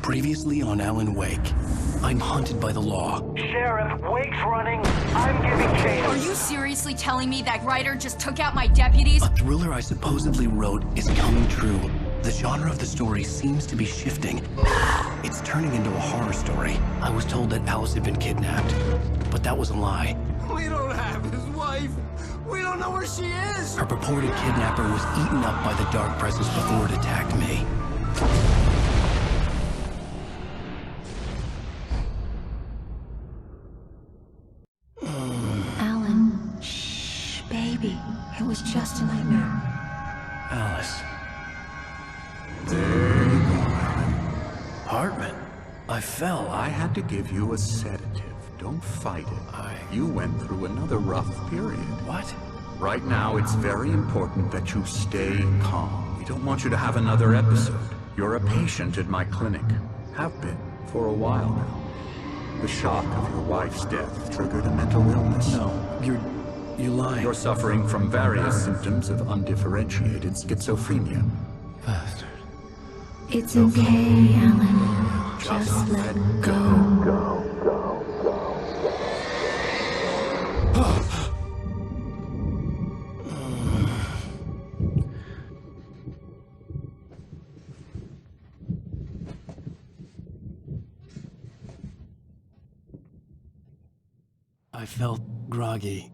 Previously on Alan Wake, I'm hunted by the law. Sheriff, Wake's running. I'm giving chase. Are you seriously telling me that writer just took out my deputies? A thriller I supposedly wrote is coming true. The genre of the story seems to be shifting. It's turning into a horror story. I was told that Alice had been kidnapped, but that was a lie. We don't have his wife. We don't know where she is. Her purported kidnapper was eaten up by the dark presence before it attacked me. Alan, shh, baby. It was just a nightmare. Alice. There you go, Alan. Hartman. I fell. I had to give you a sedative. Don't fight it. You went through another rough period. What? Right now, it's very important that you stay calm. We don't want you to have another episode. You're a patient at my clinic. Have been for a while now. The shock of your wife's death triggered a mental illness. No, you're lying. You're suffering from various symptoms of undifferentiated schizophrenia. Bastard. It's okay, Alan. Just let go. I felt groggy.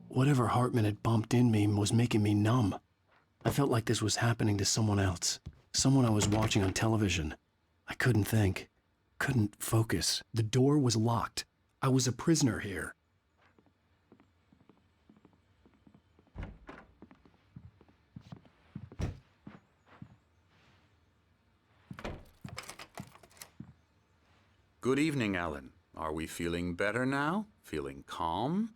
Whatever Hartman had bumped in me was making me numb. I felt like this was happening to someone else. Someone I was watching on television. I couldn't think. Couldn't focus. The door was locked. I was a prisoner here. Good evening, Alan. Are we feeling better now? Feeling calm?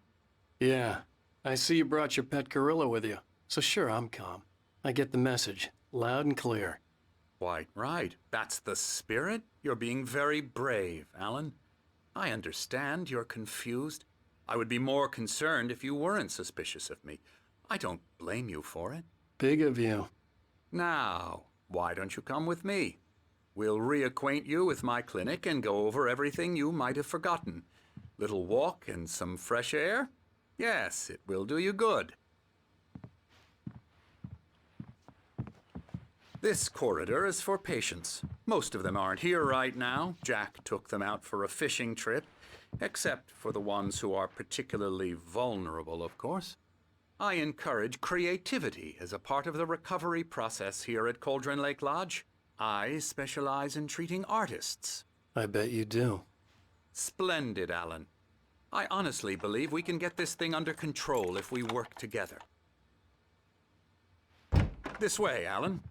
Yeah. I see you brought your pet gorilla with you. So sure, I'm calm. I get the message. Loud and clear. Quite right. That's the spirit. You're being very brave, Alan. I understand you're confused. I would be more concerned if you weren't suspicious of me. I don't blame you for it. Big of you. Now, why don't you come with me? We'll reacquaint you with my clinic and go over everything you might have forgotten. Little walk and some fresh air? Yes, it will do you good. This corridor is for patients. Most of them aren't here right now. Jack took them out for a fishing trip, except for the ones who are particularly vulnerable, of course. I encourage creativity as a part of the recovery process here at Cauldron Lake Lodge. I specialize in treating artists. I bet you do. Splendid, Alan. I honestly believe we can get this thing under control if we work together. This way, Alan.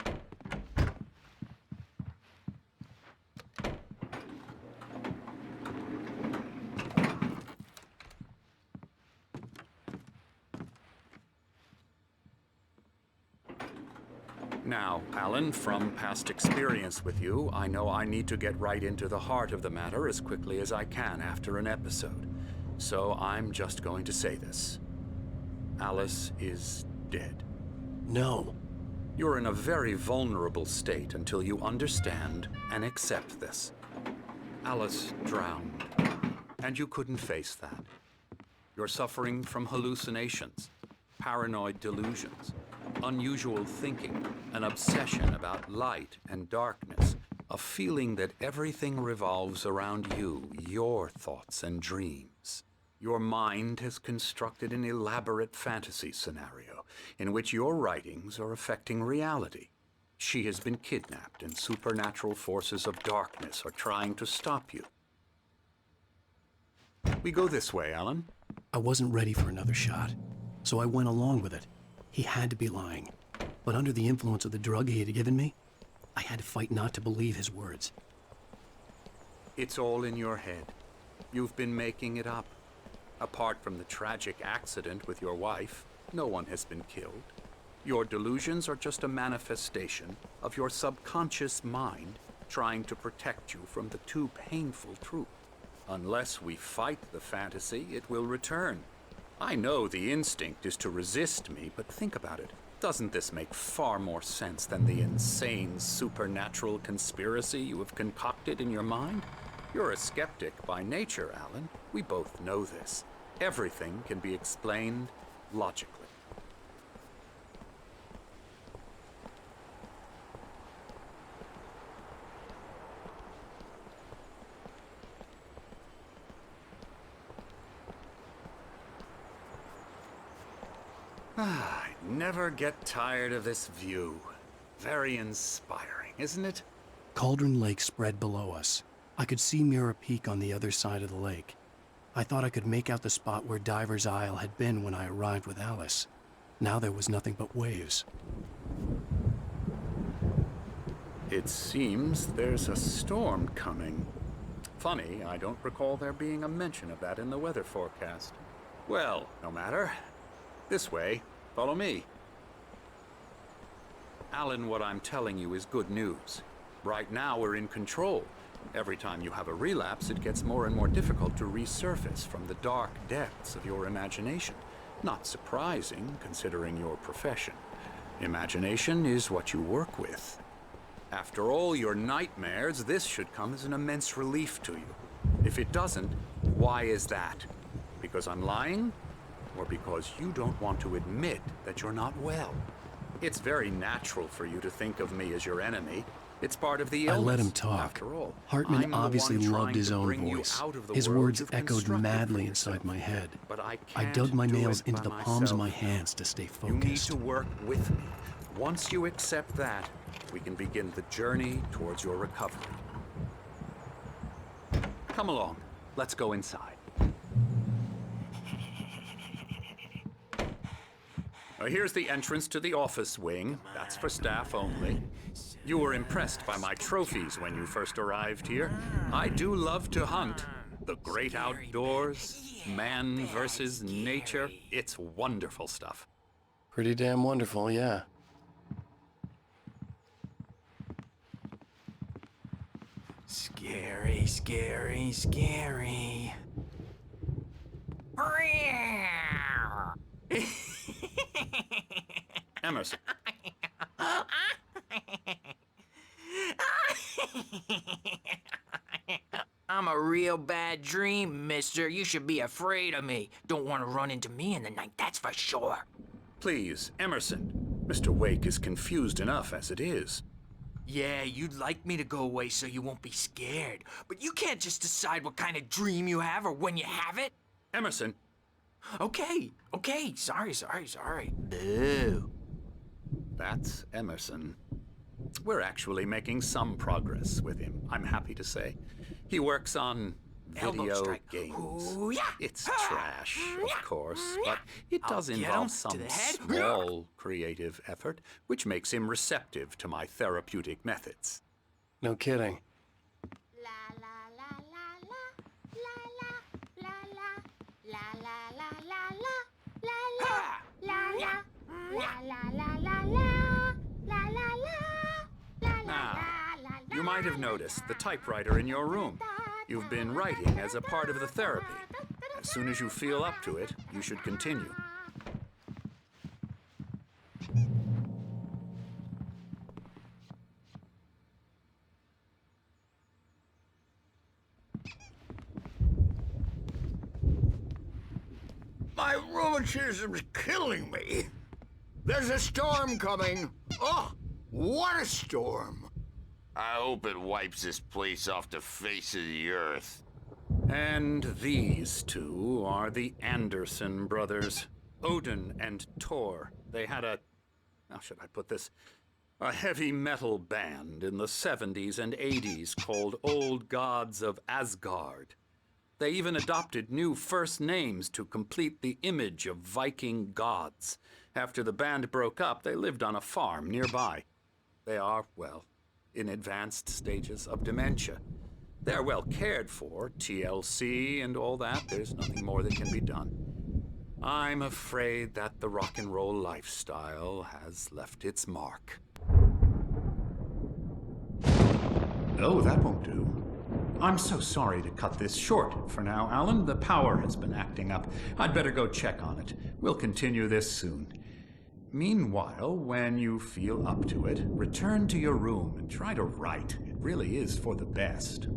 Now, Alan, from past experience with you, I know I need to get right into the heart of the matter as quickly as I can after an episode. So I'm just going to say this. Alice is dead. No. You're in a very vulnerable state until you understand and accept this. Alice drowned, and you couldn't face that. You're suffering from hallucinations, paranoid delusions, unusual thinking, an obsession about light and darkness, a feeling that everything revolves around you, your thoughts and dreams. Your mind has constructed an elaborate fantasy scenario in which your writings are affecting reality. She has been kidnapped and supernatural forces of darkness are trying to stop you. We go this way, Alan. I wasn't ready for another shot, so I went along with it. He had to be lying. But under the influence of the drug he had given me, I had to fight not to believe his words. It's all in your head. You've been making it up. Apart from the tragic accident with your wife, no one has been killed. Your delusions are just a manifestation of your subconscious mind trying to protect you from the too painful truth. Unless we fight the fantasy, it will return. I know the instinct is to resist me, but think about it. Doesn't this make far more sense than the insane supernatural conspiracy you have concocted in your mind? You're a skeptic by nature, Alan. We both know this. Everything can be explained logically. I never get tired of this view. Very inspiring, isn't it? Cauldron Lake spread below us. I could see Mirror Peak on the other side of the lake. I thought I could make out the spot where Diver's Isle had been when I arrived with Alice. Now there was nothing but waves. It seems there's a storm coming. Funny, I don't recall there being a mention of that in the weather forecast. Well, no matter. This way. Follow me. Alan, what I'm telling you is good news. Right now, we're in control. Every time you have a relapse, it gets more and more difficult to resurface from the dark depths of your imagination. Not surprising, considering your profession. Imagination is what you work with. After all your nightmares, this should come as an immense relief to you. If it doesn't, why is that? Because I'm lying? Or because you don't want to admit that you're not well? It's very natural for you to think of me as your enemy. It's part of the illness. I let him talk. After all, Hartman I'm the obviously one loved trying his to own bring you voice. out of the His world words you've echoed constructed madly for inside yourself. my head. But I I can't dug my do nails it into by the palms of my myself. hands to stay You need focused. to work with me. Once you accept that, we can begin the journey towards your recovery. Come along. Let's go inside. Here's the entrance to the office wing. That's for staff only. You were impressed by my trophies when you first arrived here. I do love to hunt. The great outdoors, man versus nature. It's wonderful stuff. Pretty damn wonderful, yeah. Scary, scary, scary. Emerson. I'm a real bad dream, mister. You should be afraid of me. Don't want to run into me in the night, that's for sure. Please, Emerson. Mr. Wake is confused enough as it is. Yeah, you'd like me to go away so you won't be scared. But you can't just decide what kind of dream you have or when you have it. Emerson. Okay, sorry. Boo. That's Emerson. We're actually making some progress with him, I'm happy to say. He works on Elbow video strike. games. Ooh, yeah. It's trash, of course, but it does I'll get involve him to some the head. small creative effort, which makes him receptive to my therapeutic methods. No kidding. Now, you might have noticed the typewriter in your room. You've been writing as a part of the therapy. As soon as you feel up to it, you should continue. My rheumatism's killing me. There's a storm coming. Oh, what a storm. I hope it wipes this place off the face of the earth. And these two are the Anderson brothers, Odin and Thor. They had how should I put this? A heavy metal band in the 70s and 80s called Old Gods of Asgard. They even adopted new first names to complete the image of Viking gods. After the band broke up, they lived on a farm nearby. They are, well, in advanced stages of dementia. They're well cared for, TLC and all that. There's nothing more that can be done. I'm afraid that the rock and roll lifestyle has left its mark. Oh, that won't do. I'm so sorry to cut this short for now, Alan. The power has been acting up. I'd better go check on it. We'll continue this soon. Meanwhile, when you feel up to it, return to your room and try to write. It really is for the best.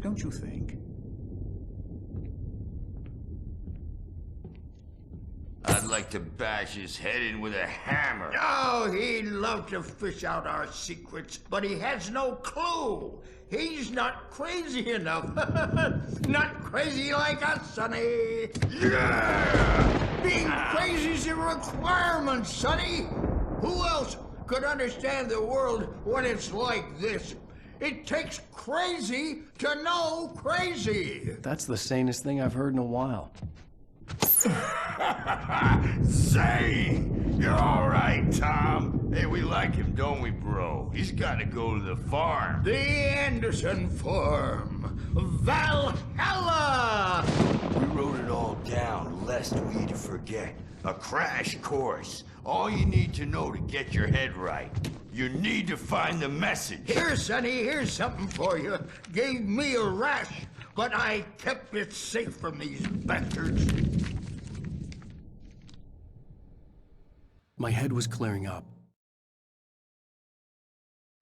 Don't you think? I'd like to bash his head in with a hammer. Oh, he'd love to fish out our secrets, but he has no clue. He's not crazy enough. Not crazy like us, Sonny. Yeah! Being crazy's a requirement, Sonny. Who else could understand the world when it's like this? It takes crazy to know crazy. That's the sanest thing I've heard in a while. Zane! You're all right, Tom. Hey, we like him, don't we, bro? He's got to go to the farm. The Anderson Farm. Valhalla! We wrote it all down, lest we forget. A crash course. All you need to know to get your head right. You need to find the message. Here, Sonny, here's something for you. Gave me a rash, but I kept it safe from these bastards. My head was clearing up.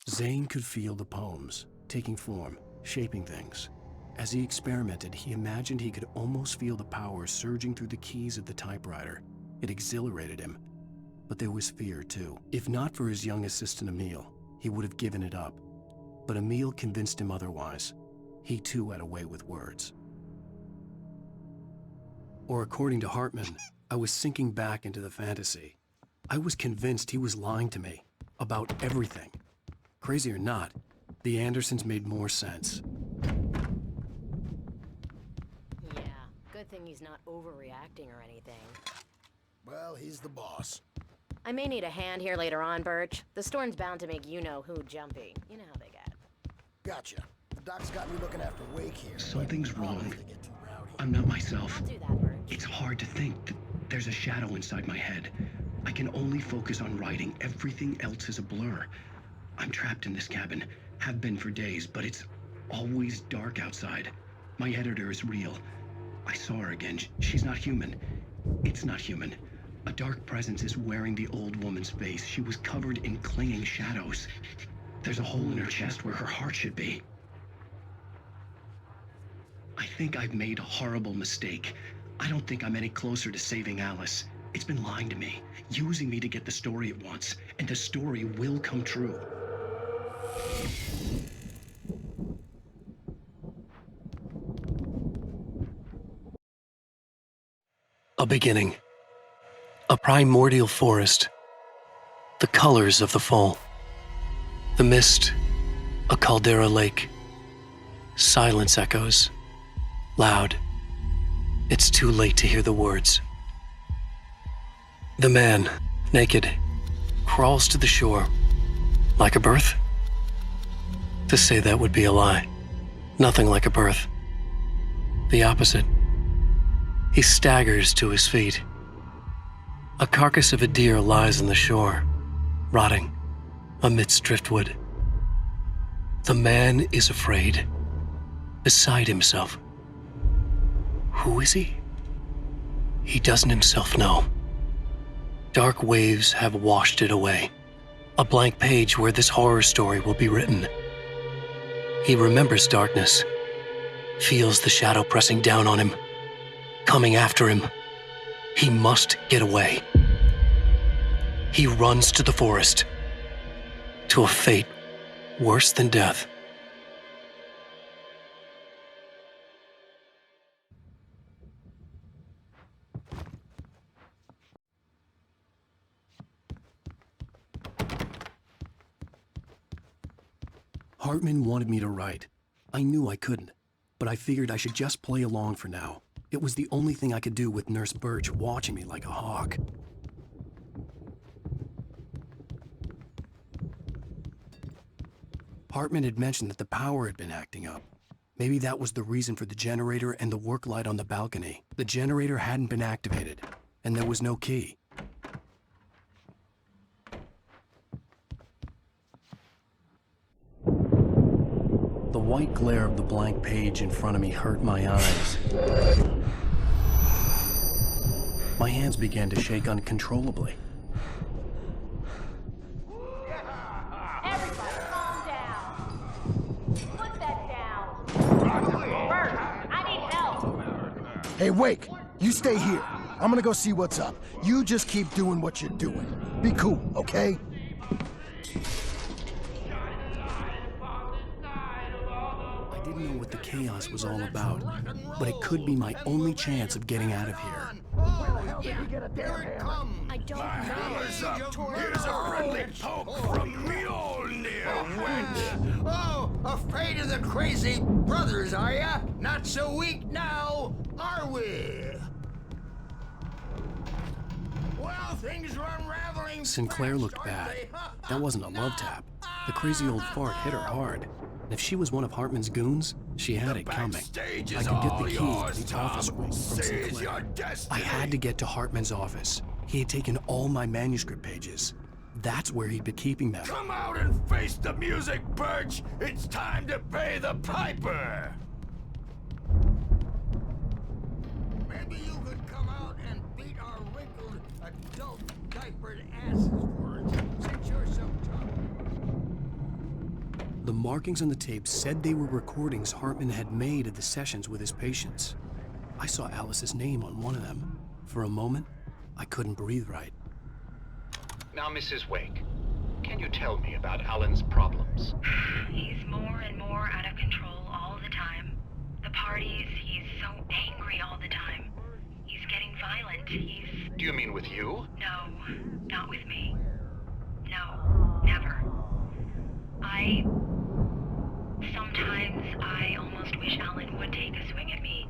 Zane could feel the poems, taking form, shaping things. As he experimented, he imagined he could almost feel the power surging through the keys of the typewriter. It exhilarated him. But there was fear, too. If not for his young assistant Emil, he would have given it up. But Emil convinced him otherwise. He, too, had a way with words. Or according to Hartman, I was sinking back into the fantasy. I was convinced he was lying to me about everything. Crazy or not, the Andersons made more sense. Yeah, good thing he's not overreacting or anything. Well, he's the boss. I may need a hand here later on, Birch. The storm's bound to make you-know-who jumpy. You know how they get. Gotcha. The doc's got me looking after Wake here. Something's I don't wrong. want to get too rowdy. I'm not myself. I'll do that, Birch. It's hard to think that there's a shadow inside my head. I can only focus on writing. Everything else is a blur. I'm trapped in this cabin. Have been for days, but it's always dark outside. My editor is real. I saw her again. She's not human. It's not human. A dark presence is wearing the old woman's face. She was covered in clinging shadows. There's a hole in her chest where her heart should be. I think I've made a horrible mistake. I don't think I'm any closer to saving Alice. It's been lying to me, using me to get the story it wants, and the story will come true. A beginning. A primordial forest. The colors of the fall. The mist. A caldera lake. Silence echoes. Loud. It's too late to hear the words. The man, naked, crawls to the shore. Like a birth? To say that would be a lie. Nothing like a birth. The opposite. He staggers to his feet. A carcass of a deer lies on the shore, rotting amidst driftwood. The man is afraid, beside himself. Who is he? He doesn't himself know. Dark waves have washed it away. A blank page where this horror story will be written. He remembers darkness, feels the shadow pressing down on him, coming after him. He must get away. He runs to the forest, to a fate worse than death. Hartman wanted me to write. I knew I couldn't, but I figured I should just play along for now. It was the only thing I could do with Nurse Birch watching me like a hawk. Hartman had mentioned that the power had been acting up. Maybe that was the reason for the generator and the work light on the balcony. The generator hadn't been activated, and there was no key. The white glare of the blank page in front of me hurt my eyes. My hands began to shake uncontrollably. Hey, Wake, you stay here. I'm gonna go see what's up. You just keep doing what you're doing. Be cool, okay? I didn't know what the chaos was all about, but it could be my only chance of getting out of here. I don't Hammer's up. Here's a friendly poke from Mjolnir, wench. Oh, afraid of the crazy brothers, are ya? Not so weak now, are we? Well, things are unraveling. Sinclair fast, looked aren't bad. they? That wasn't a love tap. The crazy old fart hit her hard. And if she was one of Hartman's goons, she had it coming. Backstage I is could get the all key yours, to the Tom. office wing from Seize your Sinclair. destiny. I had to get to Hartman's office. He had taken all my manuscript pages. That's where he'd been keeping them. Come out and face the music, Birch. It's time to pay the piper. Maybe you could come out and beat our wrinkled adult diapered asses for us, since you're so tough. The markings on the tape said they were recordings Hartman had made of the sessions with his patients. I saw Alice's name on one of them. For a moment, I couldn't breathe right. Now, Mrs. Wake, can you tell me about Alan's problems? He's more and more out of control all the time. The parties, he's so angry all the time. He's getting violent. Do you mean with you? No, not with me. No, never. Sometimes I almost wish Alan would take a swing at me,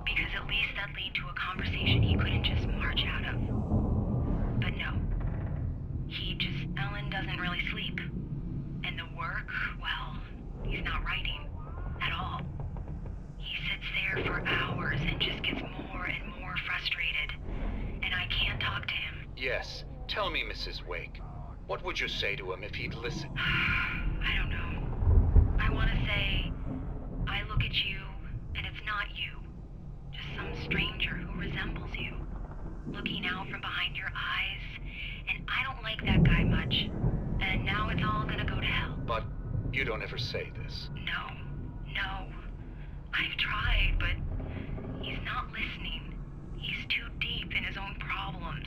because at least that'd lead to a conversation he couldn't just march out of. But no. Alan doesn't really sleep. And the work, well, he's not writing at all. He sits there for hours and just gets more and more frustrated. And I can't talk to him. Yes. Tell me, Mrs. Wake. What would you say to him if he'd listen? I don't know. I want to say, I look at you, and it's not you. Just some stranger who resembles you. Looking out from behind your eyes. And I don't like that guy much. And now it's all gonna go to hell. But you don't ever say this. No. I've tried, but he's not listening. He's too deep in his own problems,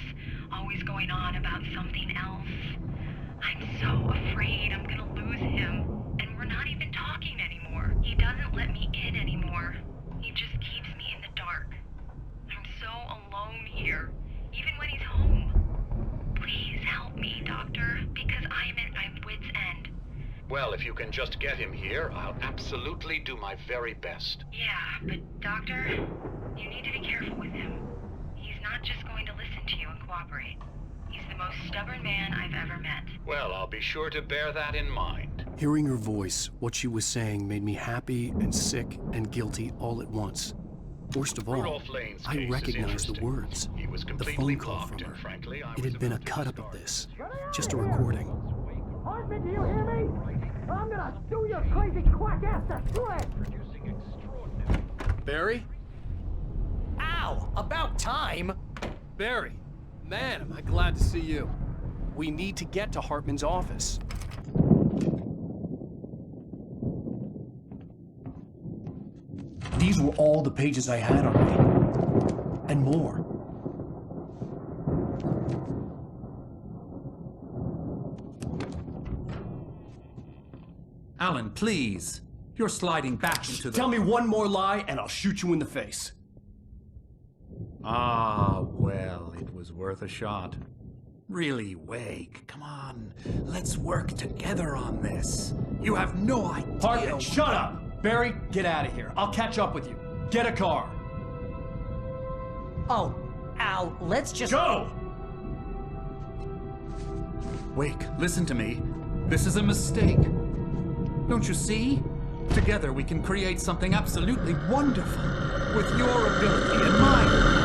always going on about something else. I'm so afraid I'm gonna lose him, and we're not even talking anymore. He doesn't let me in anymore. He just keeps me in the dark. I'm so alone here, even when he's home. Please help me, Doctor, because I'm at my wit's end. Well, if you can just get him here, I'll absolutely do my very best. Yeah, but Doctor, you need to be careful with him. He's not just going to listen to you and cooperate. He's the most stubborn man I've ever met. Well, I'll be sure to bear that in mind. Hearing her voice, what she was saying made me happy and sick and guilty all at once. Worst of all, Rudolph Lane's I case is recognized the interesting. words. He was The completely phone call blocked, from her. and frankly, I It was had been a about to cut-up of start. this. Just a recording. Hartman, do you hear me? I'm gonna do your crazy quack ass to shreds! Barry? Ow! About time! Barry! Man, am I glad to see you. We need to get to Hartman's office. These were all the pages I had on me. And more. Alan, please. You're sliding back into the... Tell me one more lie and I'll shoot you in the face. Ah, well, it was worth a shot. Really, Wake, come on. Let's work together on this. You have no idea... Hartman, shut up! Barry, get out of here. I'll catch up with you. Get a car. Oh, Al, let's just... Go! Wake, listen to me. This is a mistake. Don't you see? Together we can create something absolutely wonderful. With your ability and mine.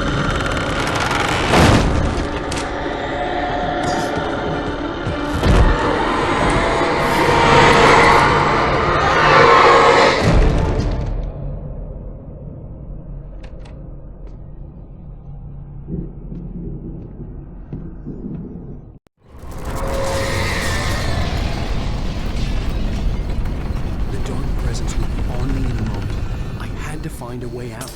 The dark presence would be on me in a moment. I had to find a way out.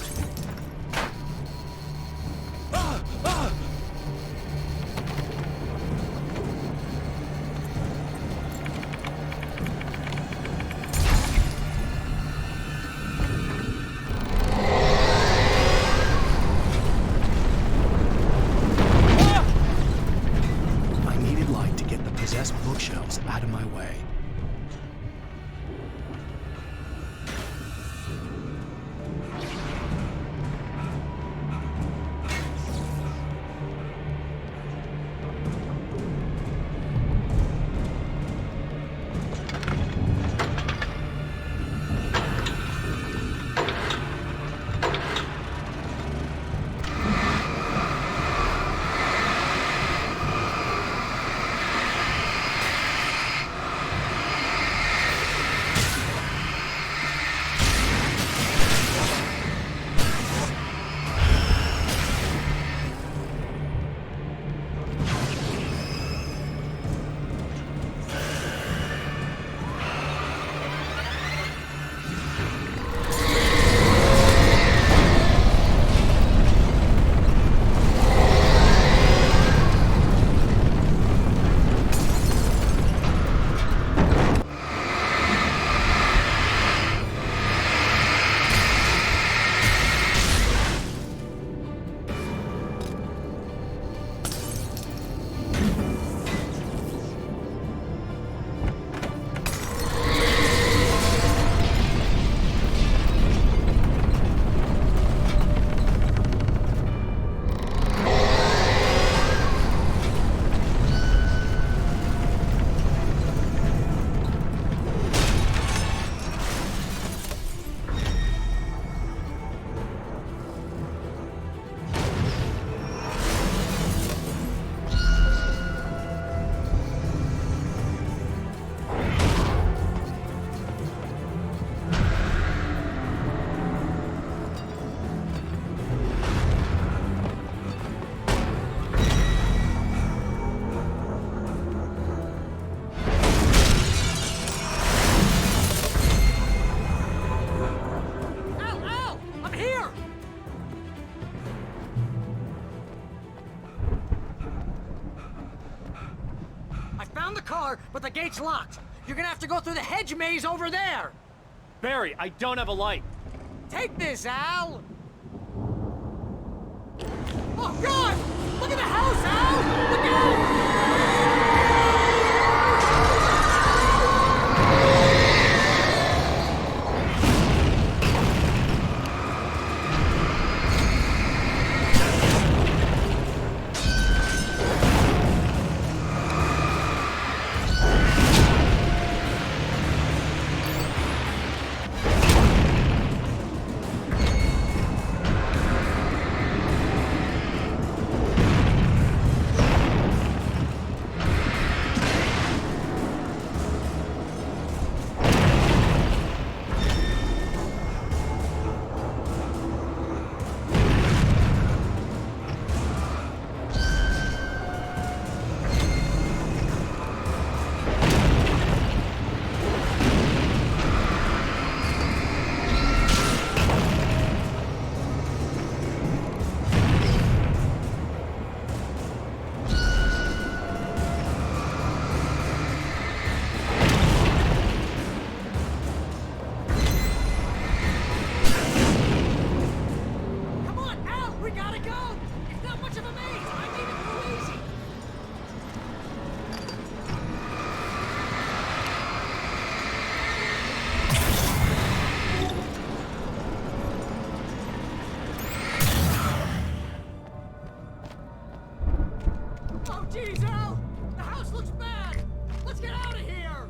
car, but the gate's locked. You're gonna have to go through the hedge maze over there. Barry, I don't have a light. Take this, Al! Oh, God! Look at the house, Al! Look out! Jeez, Al! The house looks bad! Let's get out of here!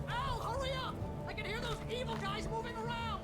Al, hurry up! I can hear those evil guys moving around!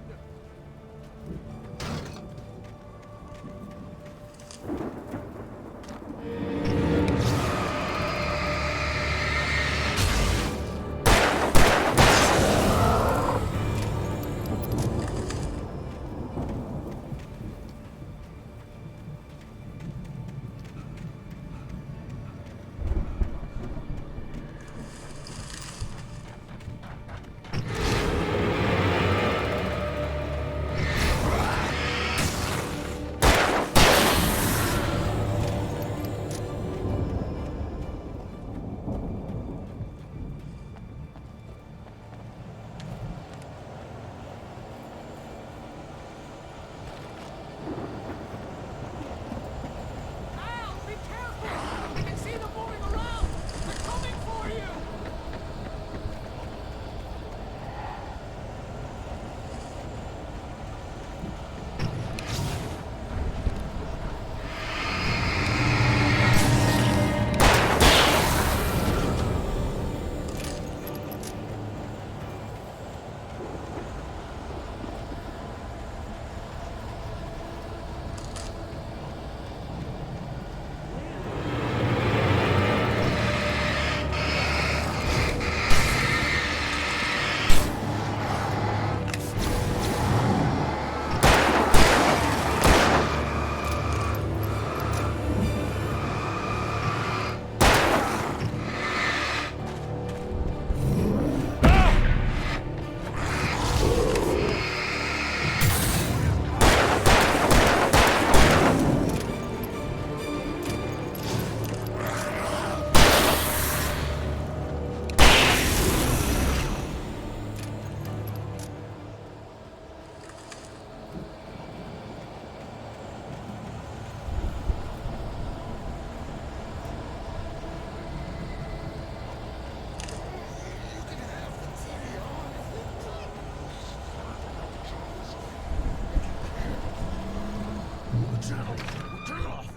Turn it off.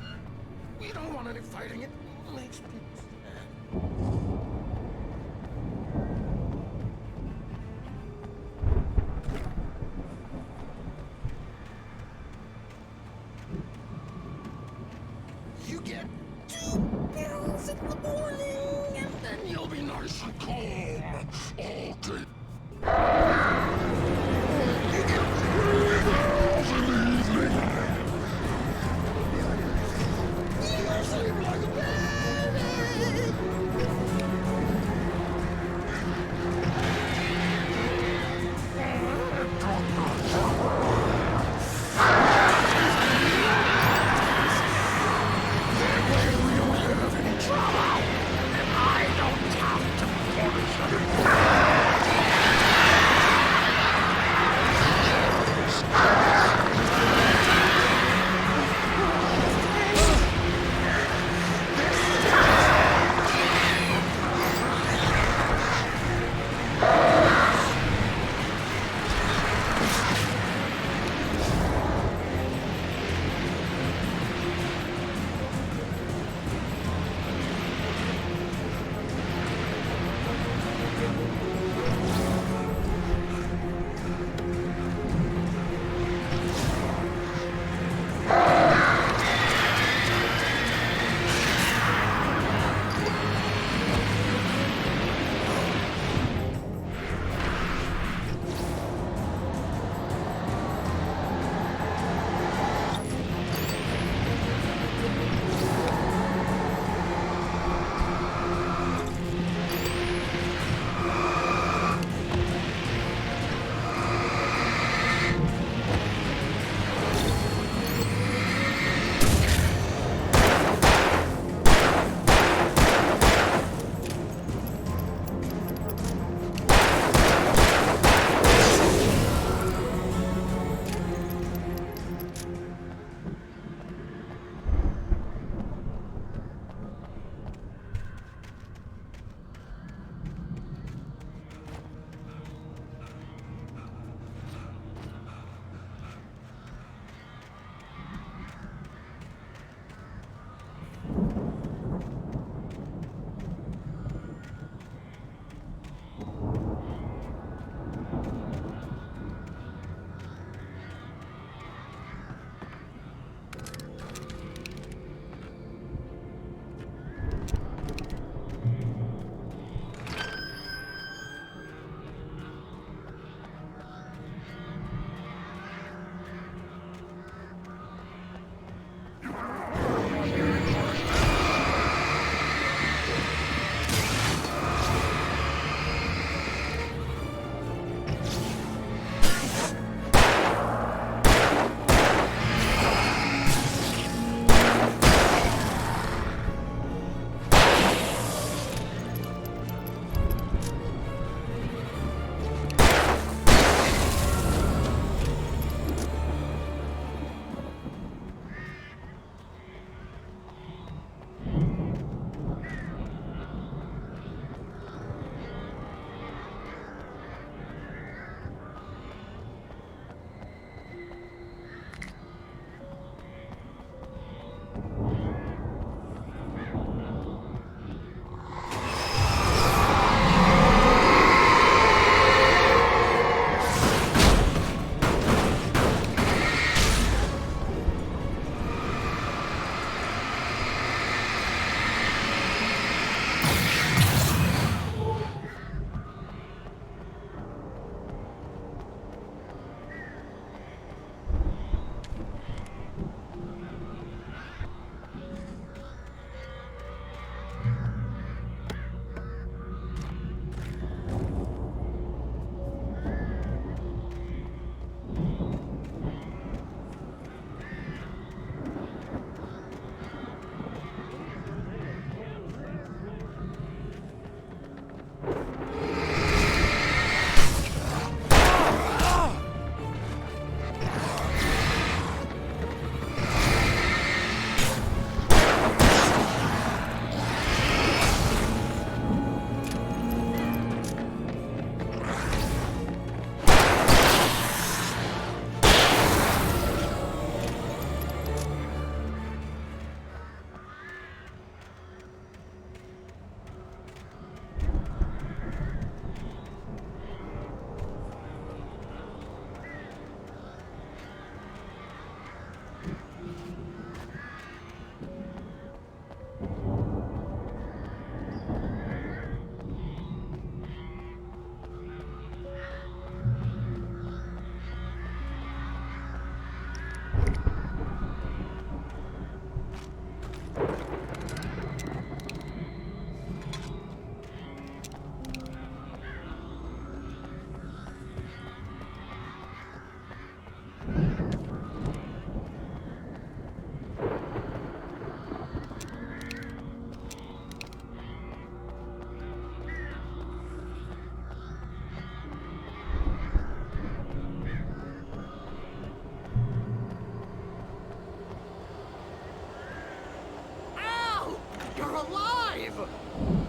We don't want any fighting. It makes me sad. You get 2 pills in the morning, and then you'll be nice and calm all day. You get 3 pills in the evening. You sleep like a baby.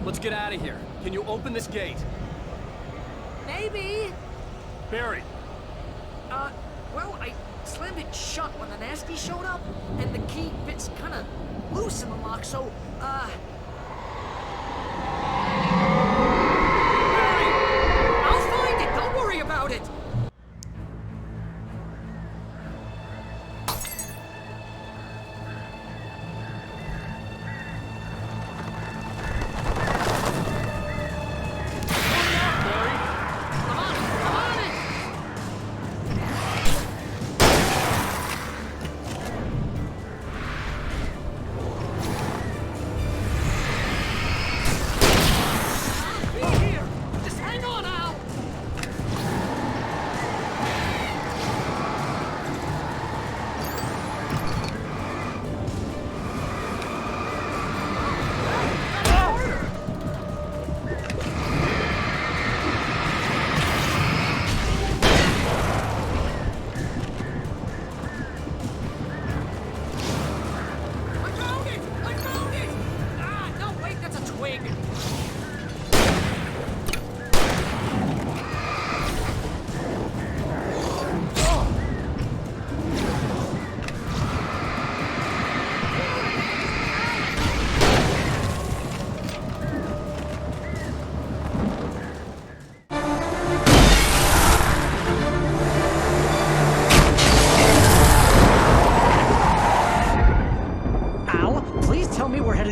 let's get out of here. Can you open this gate? Maybe. Barry! Well, I slammed it shut when the nasty showed up, and the key fits kinda loose in the lock, so, Barry! I'll find it, don't worry about it!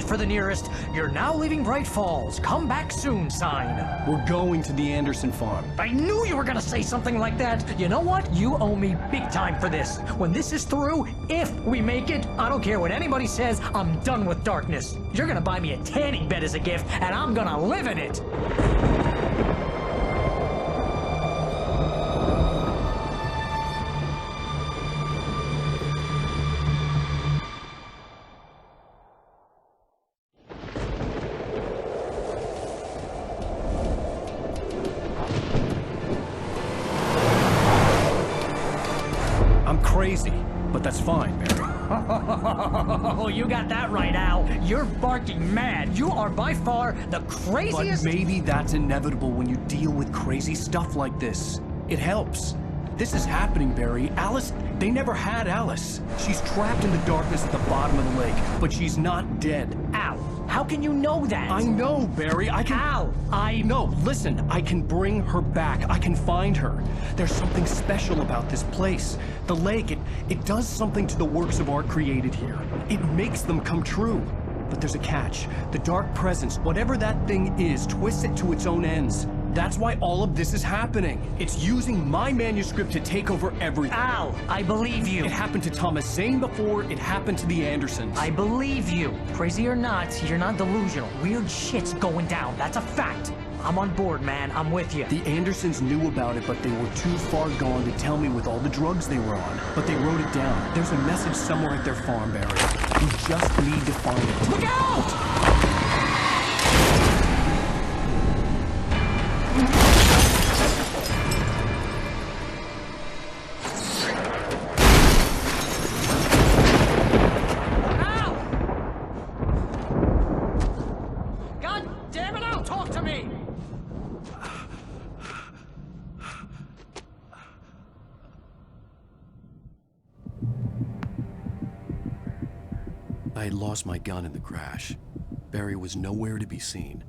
For the nearest, "You're now leaving Bright Falls. Come back soon" sign. We're going to the Anderson farm. I knew you were gonna say something like that. You know what? You owe me big time for this. When this is through, if we make it, I don't care what anybody says, I'm done with darkness. You're gonna buy me a tanning bed as a gift, and I'm gonna live in it. Crazy, but that's fine, Barry. Oh, you got that right, Al. You're barking mad. You are by far the craziest... But maybe that's inevitable when you deal with crazy stuff like this. It helps. This is happening, Barry. Alice, they never had Alice. She's trapped in the darkness at the bottom of the lake, but she's not dead. Al, how can you know that? I know, Barry. I can... Al, No, listen. I can bring her back. I can find her. There's something special about this place. The lake, it does something to the works of art created here. It makes them come true. But there's a catch. The dark presence, whatever that thing is, twists it to its own ends. That's why all of this is happening. It's using my manuscript to take over everything. Al, I believe you. It happened to Thomas Zane before, it happened to the Andersons. I believe you. Crazy or not, you're not delusional. Weird shit's going down. That's a fact. I'm on board, man. I'm with you. The Andersons knew about it, but they were too far gone to tell me with all the drugs they were on. But they wrote it down. There's a message somewhere at their farm, Barry. We just need to find it. Look out! I had lost my gun in the crash. Barry was nowhere to be seen.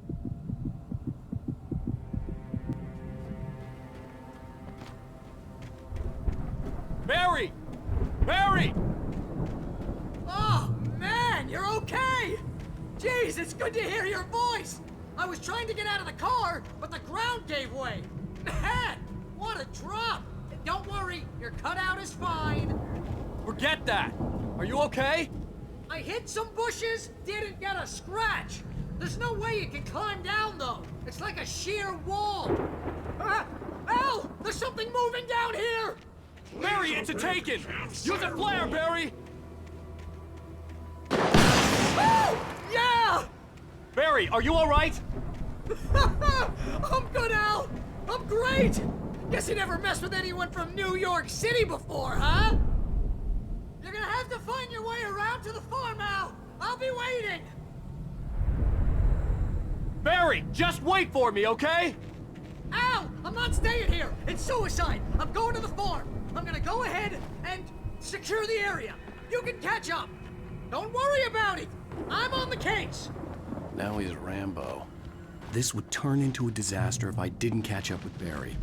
Barry! Barry! Oh, man, you're okay! Jeez, it's good to hear your voice! I was trying to get out of the car, but the ground gave way. Man, what a drop! Don't worry, your cutout is fine. Forget that! Are you okay? I hit some bushes, didn't get a scratch. There's no way you can climb down, though. It's like a sheer wall. Al, there's something moving down here! Barry, it's a taken! Use a flare, Barry! Oh, yeah! Barry, are you alright? I'm good, Al. I'm great. Guess you never messed with anyone from New York City before, huh? You're gonna have to find your way around to the farm, Al. I'll be waiting. Barry, just wait for me, okay? Al, I'm not staying here. It's suicide. I'm going to the farm. I'm gonna go ahead and secure the area. You can catch up. Don't worry about it. I'm on the case. Now he's Rambo. This would turn into a disaster if I didn't catch up with Barry.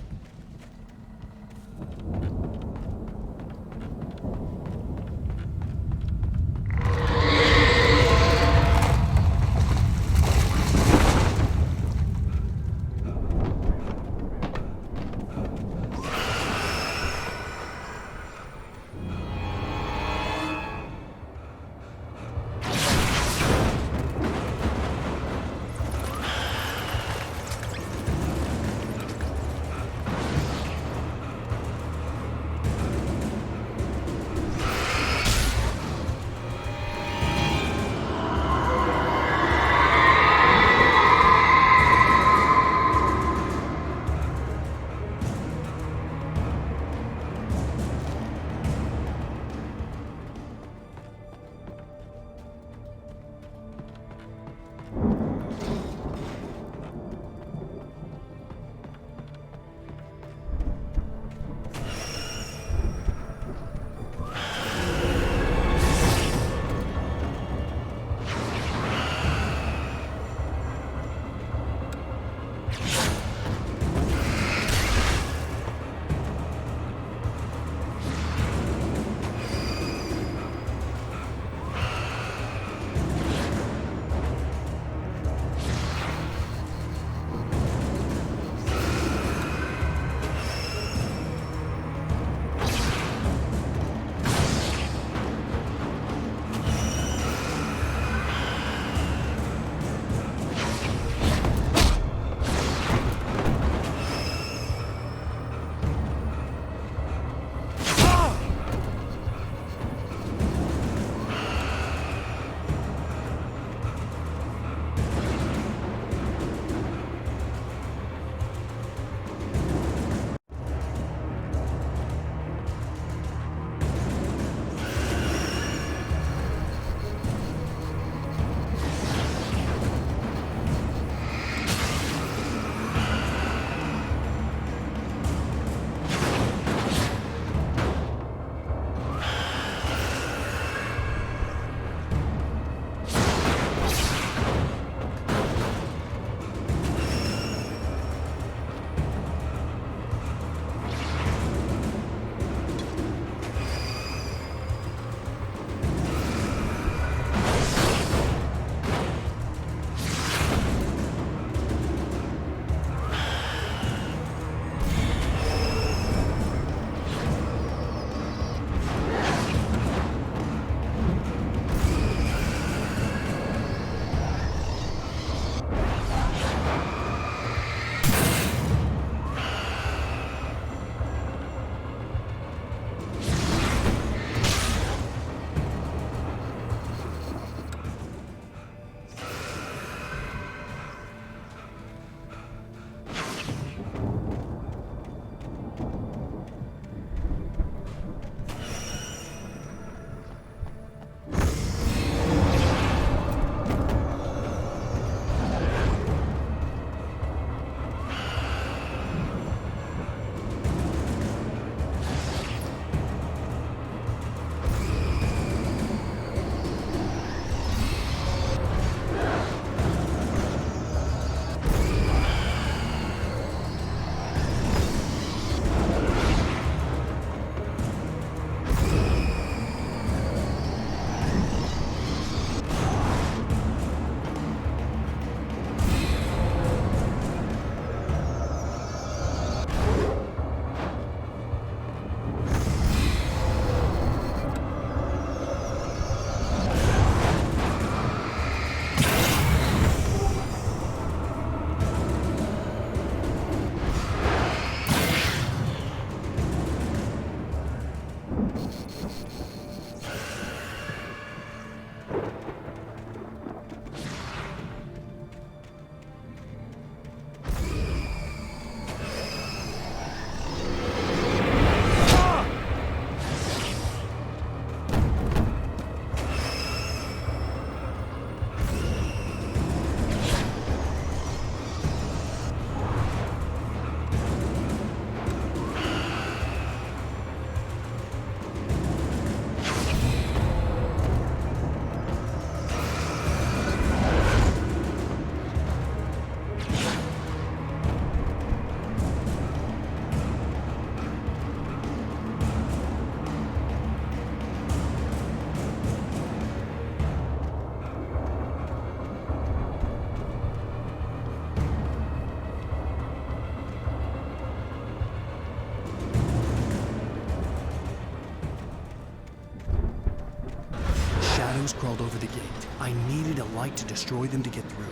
shadows crawled over the gate. I needed a light to destroy them to get through.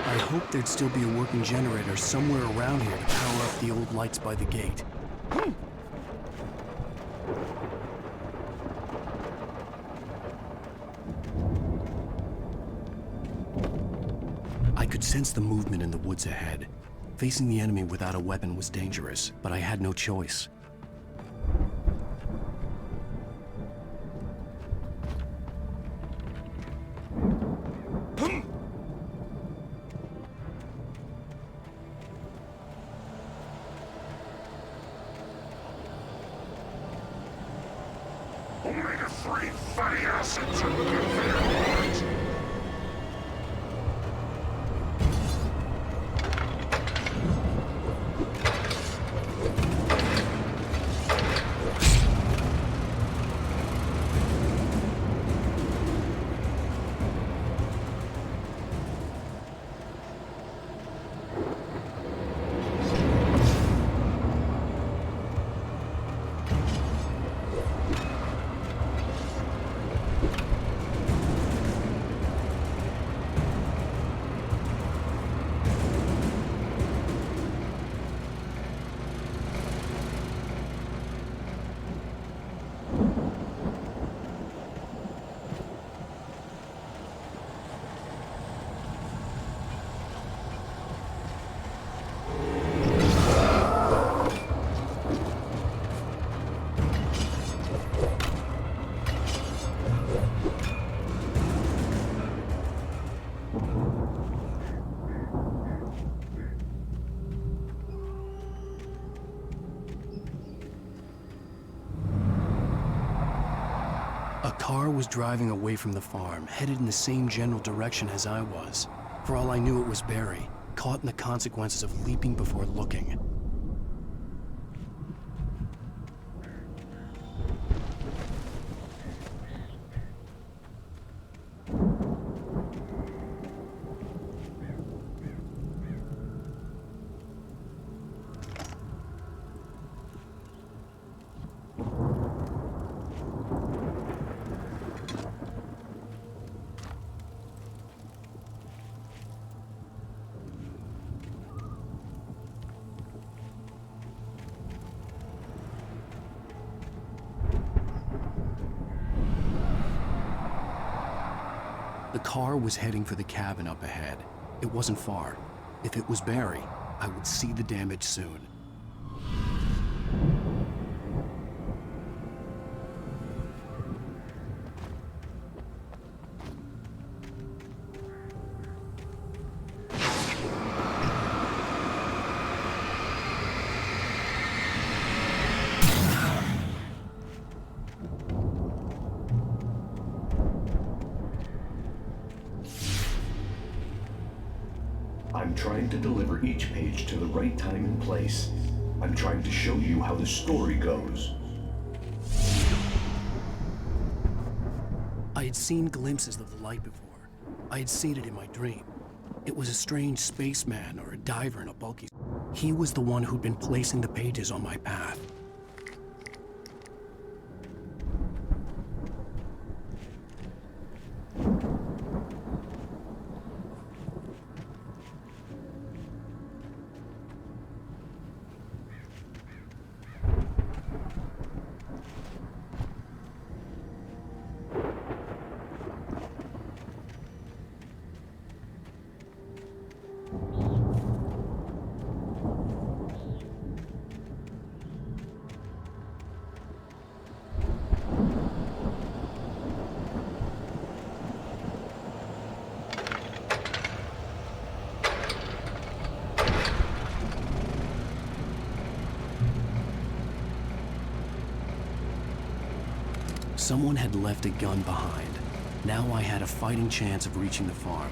I hoped there'd still be a working generator somewhere around here to power up the old lights by the gate. I could sense the movement in the woods ahead. Facing the enemy without a weapon was dangerous, but I had no choice. Omega-3 fatty acids are good for your heart. A car was driving away from the farm, headed in the same general direction as I was. For all I knew, it was Barry, caught in the consequences of leaping before looking. The car was heading for the cabin up ahead. It wasn't far. If it was Barry, I would see the damage soon. I'm trying to deliver each page to the right time and place. I'm trying to show you how the story goes. I had seen glimpses of the light before. I had seen it in my dream. It was a strange spaceman or a diver in a bulky... He was the one who'd been placing the pages on my path. Someone had left a gun behind. Now I had a fighting chance of reaching the farm.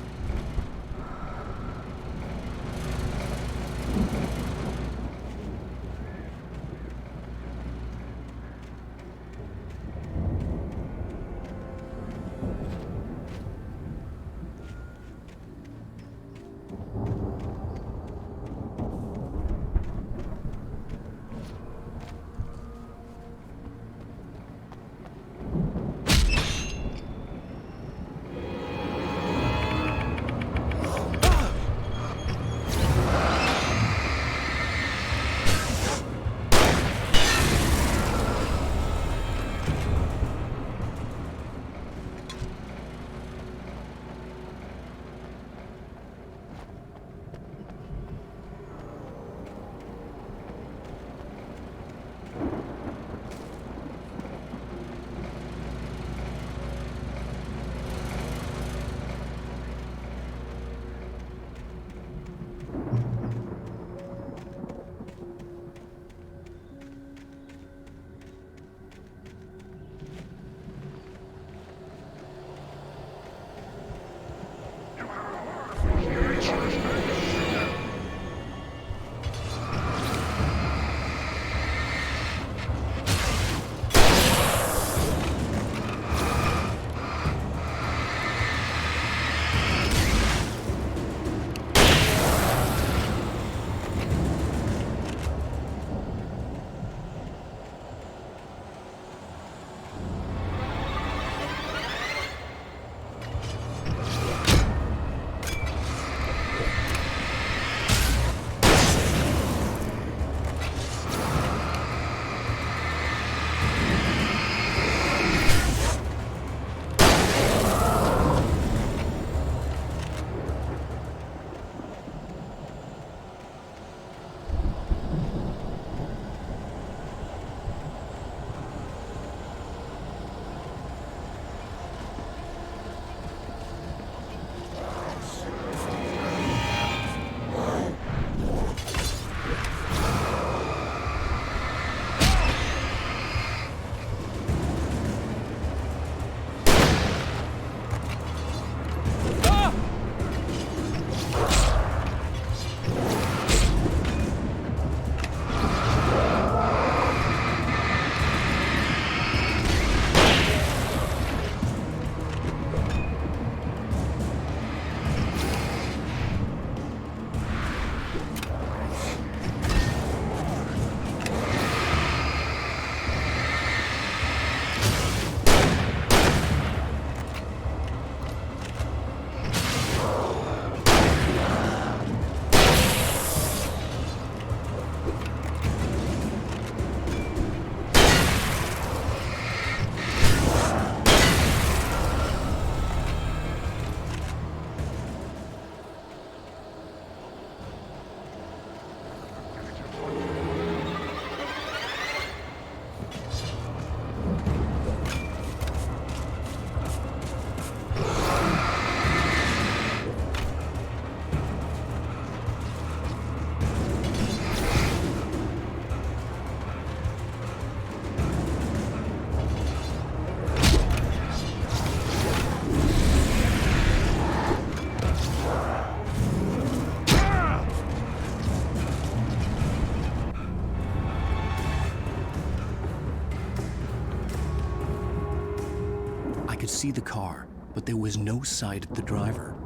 I could see the car, but there was no sight of the driver.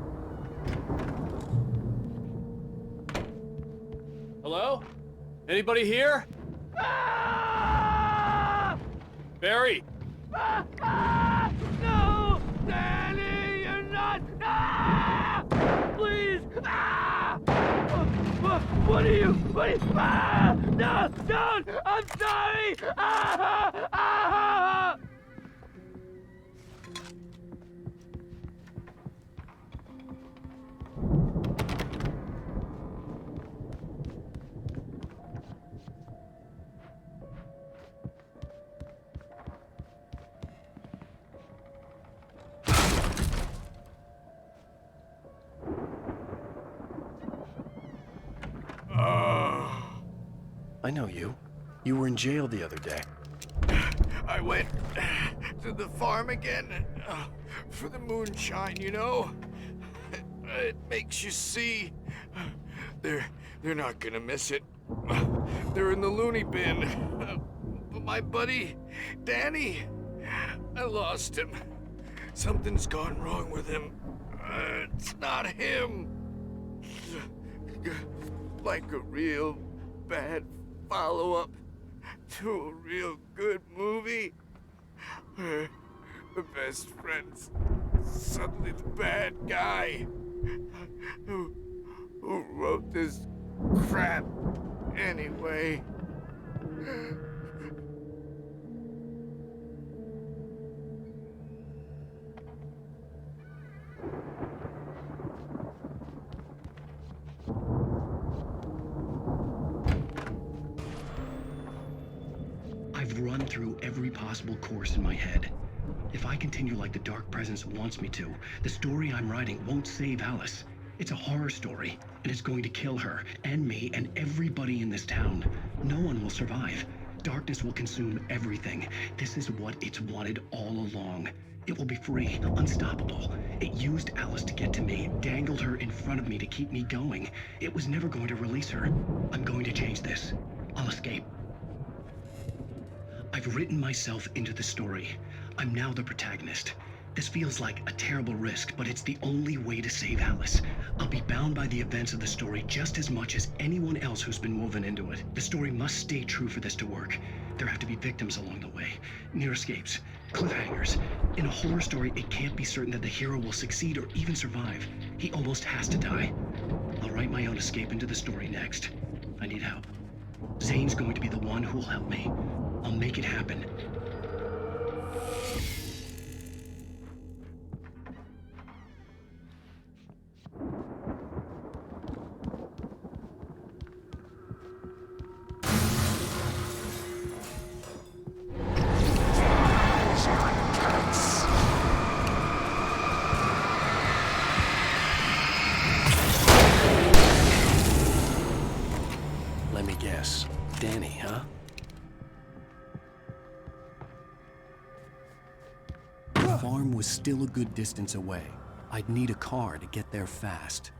Hello? Anybody here? Barry! No! Danny, you're not! Please! What are you? No! Don't! I'm sorry! I know you. You were in jail the other day. I went to the farm again. For the moonshine, you know? It makes you see. They're not gonna miss it. They're in the loony bin. But my buddy, Danny, I lost him. Something's gone wrong with him. It's not him. Like a real bad follow-up to a real good movie. Where the best friend's suddenly the bad guy. Who wrote this crap anyway? I've run through every possible course in my head. If I continue like the Dark Presence wants me to, the story I'm writing won't save Alice. It's a horror story, and it's going to kill her, and me, and everybody in this town. No one will survive. Darkness will consume everything. This is what it's wanted all along. It will be free, unstoppable. It used Alice to get to me, dangled her in front of me to keep me going. It was never going to release her. I'm going to change this. I'll escape. I've written myself into the story. I'm now the protagonist. This feels like a terrible risk, but it's the only way to save Alice. I'll be bound by the events of the story just as much as anyone else who's been woven into it. The story must stay true for this to work. There have to be victims along the way, near escapes, cliffhangers. In a horror story, it can't be certain that the hero will succeed or even survive. He almost has to die. I'll write my own escape into the story next. I need help. Zane's going to be the one who'll help me. I'll make it happen. Let me guess. Danny, huh? The farm was still a good distance away. I'd need a car to get there fast.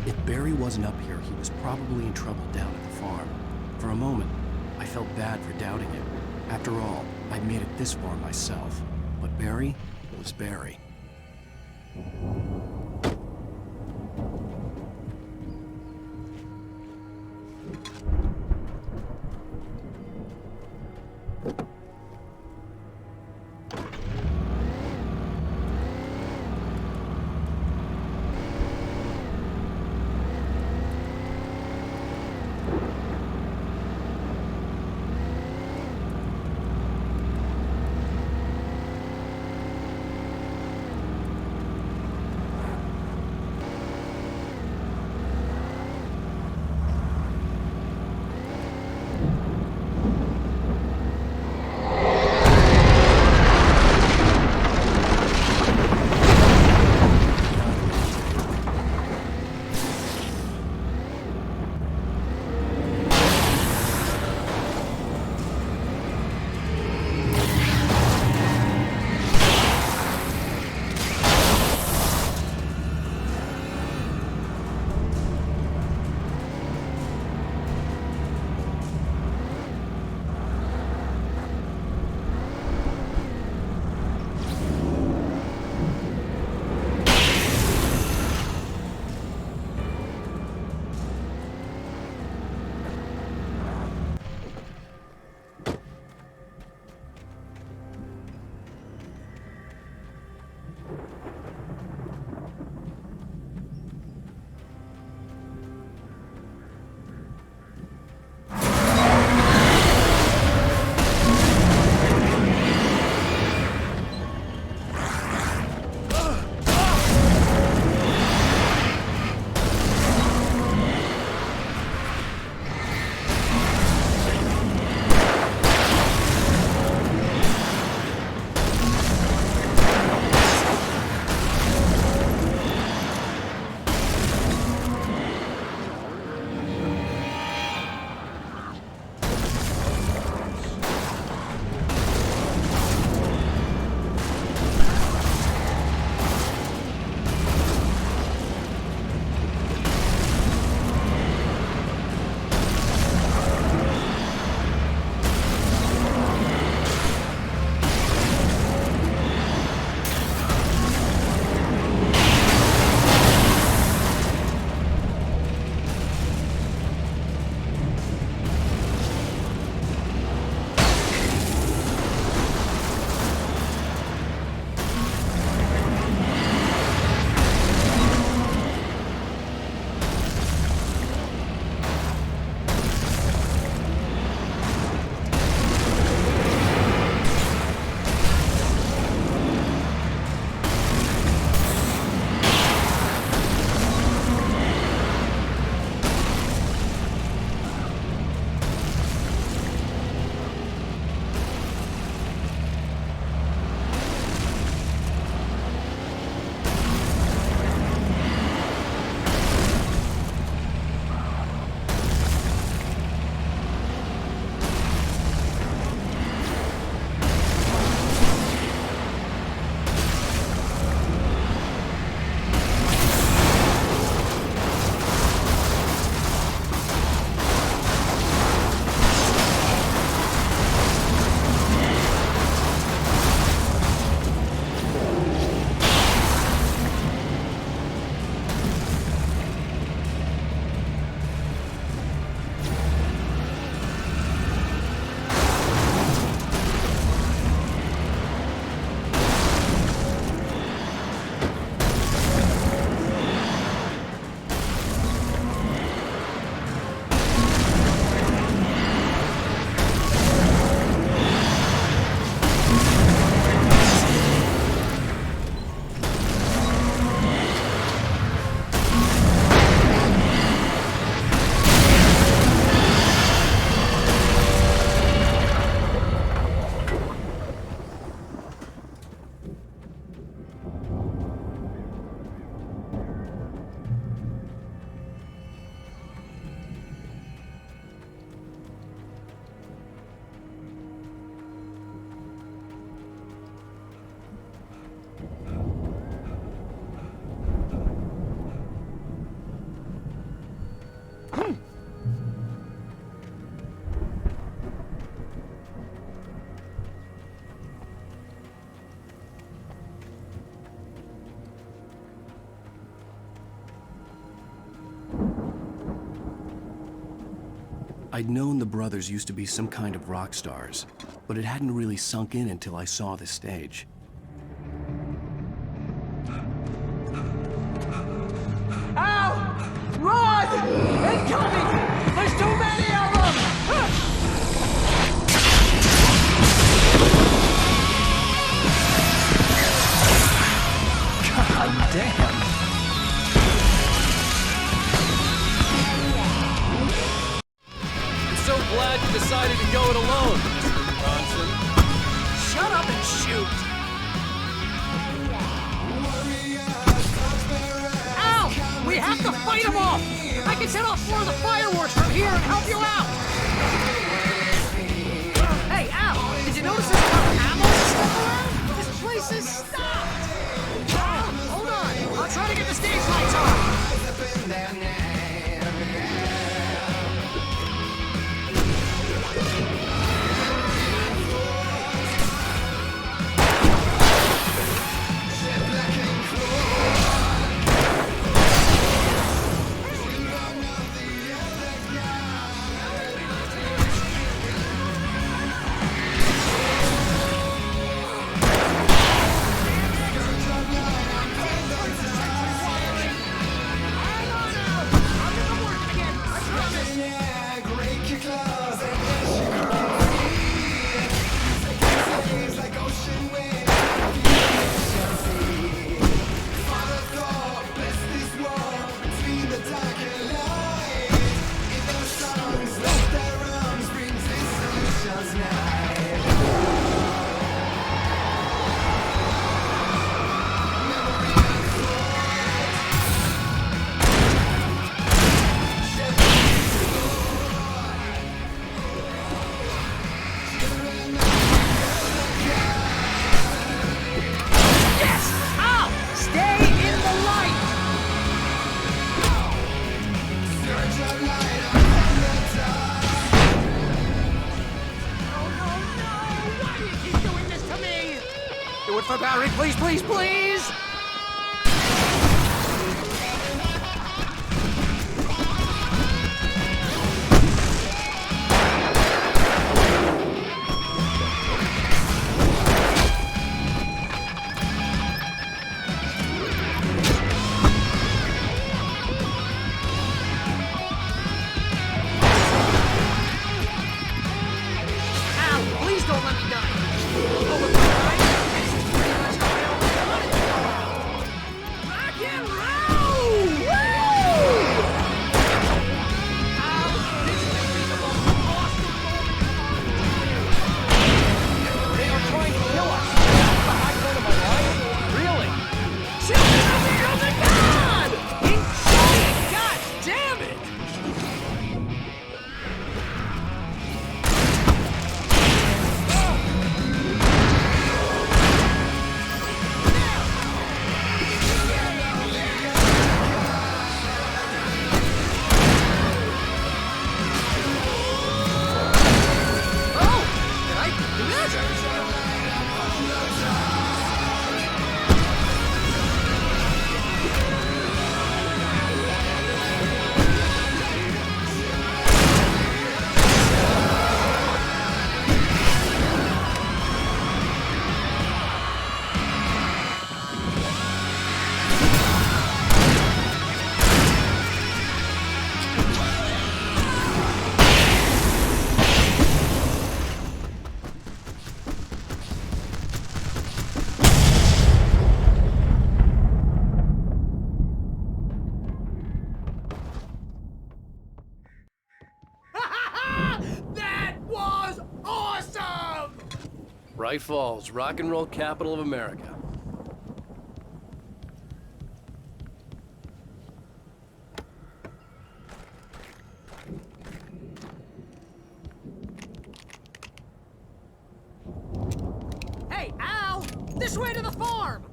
If Barry wasn't up here, he was probably in trouble down at the farm. For a moment, I felt bad for doubting it. After all, I'd made it this far myself. But Barry was Barry. I'd known the brothers used to be some kind of rock stars, but it hadn't really sunk in until I saw the stage. Ow! Run! Incoming! There's too many of them! God damn! I'm so glad you decided to go it alone, Mr. Bronson. Shut up and shoot! Ow! We have to fight them off! I can set off more of the fireworks from here and help you out! Hey, Al! Did you notice there's a lot of ammo stuff around? This place is stopped! Hold on! I'll try to get the stage lights on! For Barry, please, please, please! Al, please don't let me die! Bright Falls, rock and roll capital of America. Hey, Al! This way to the farm!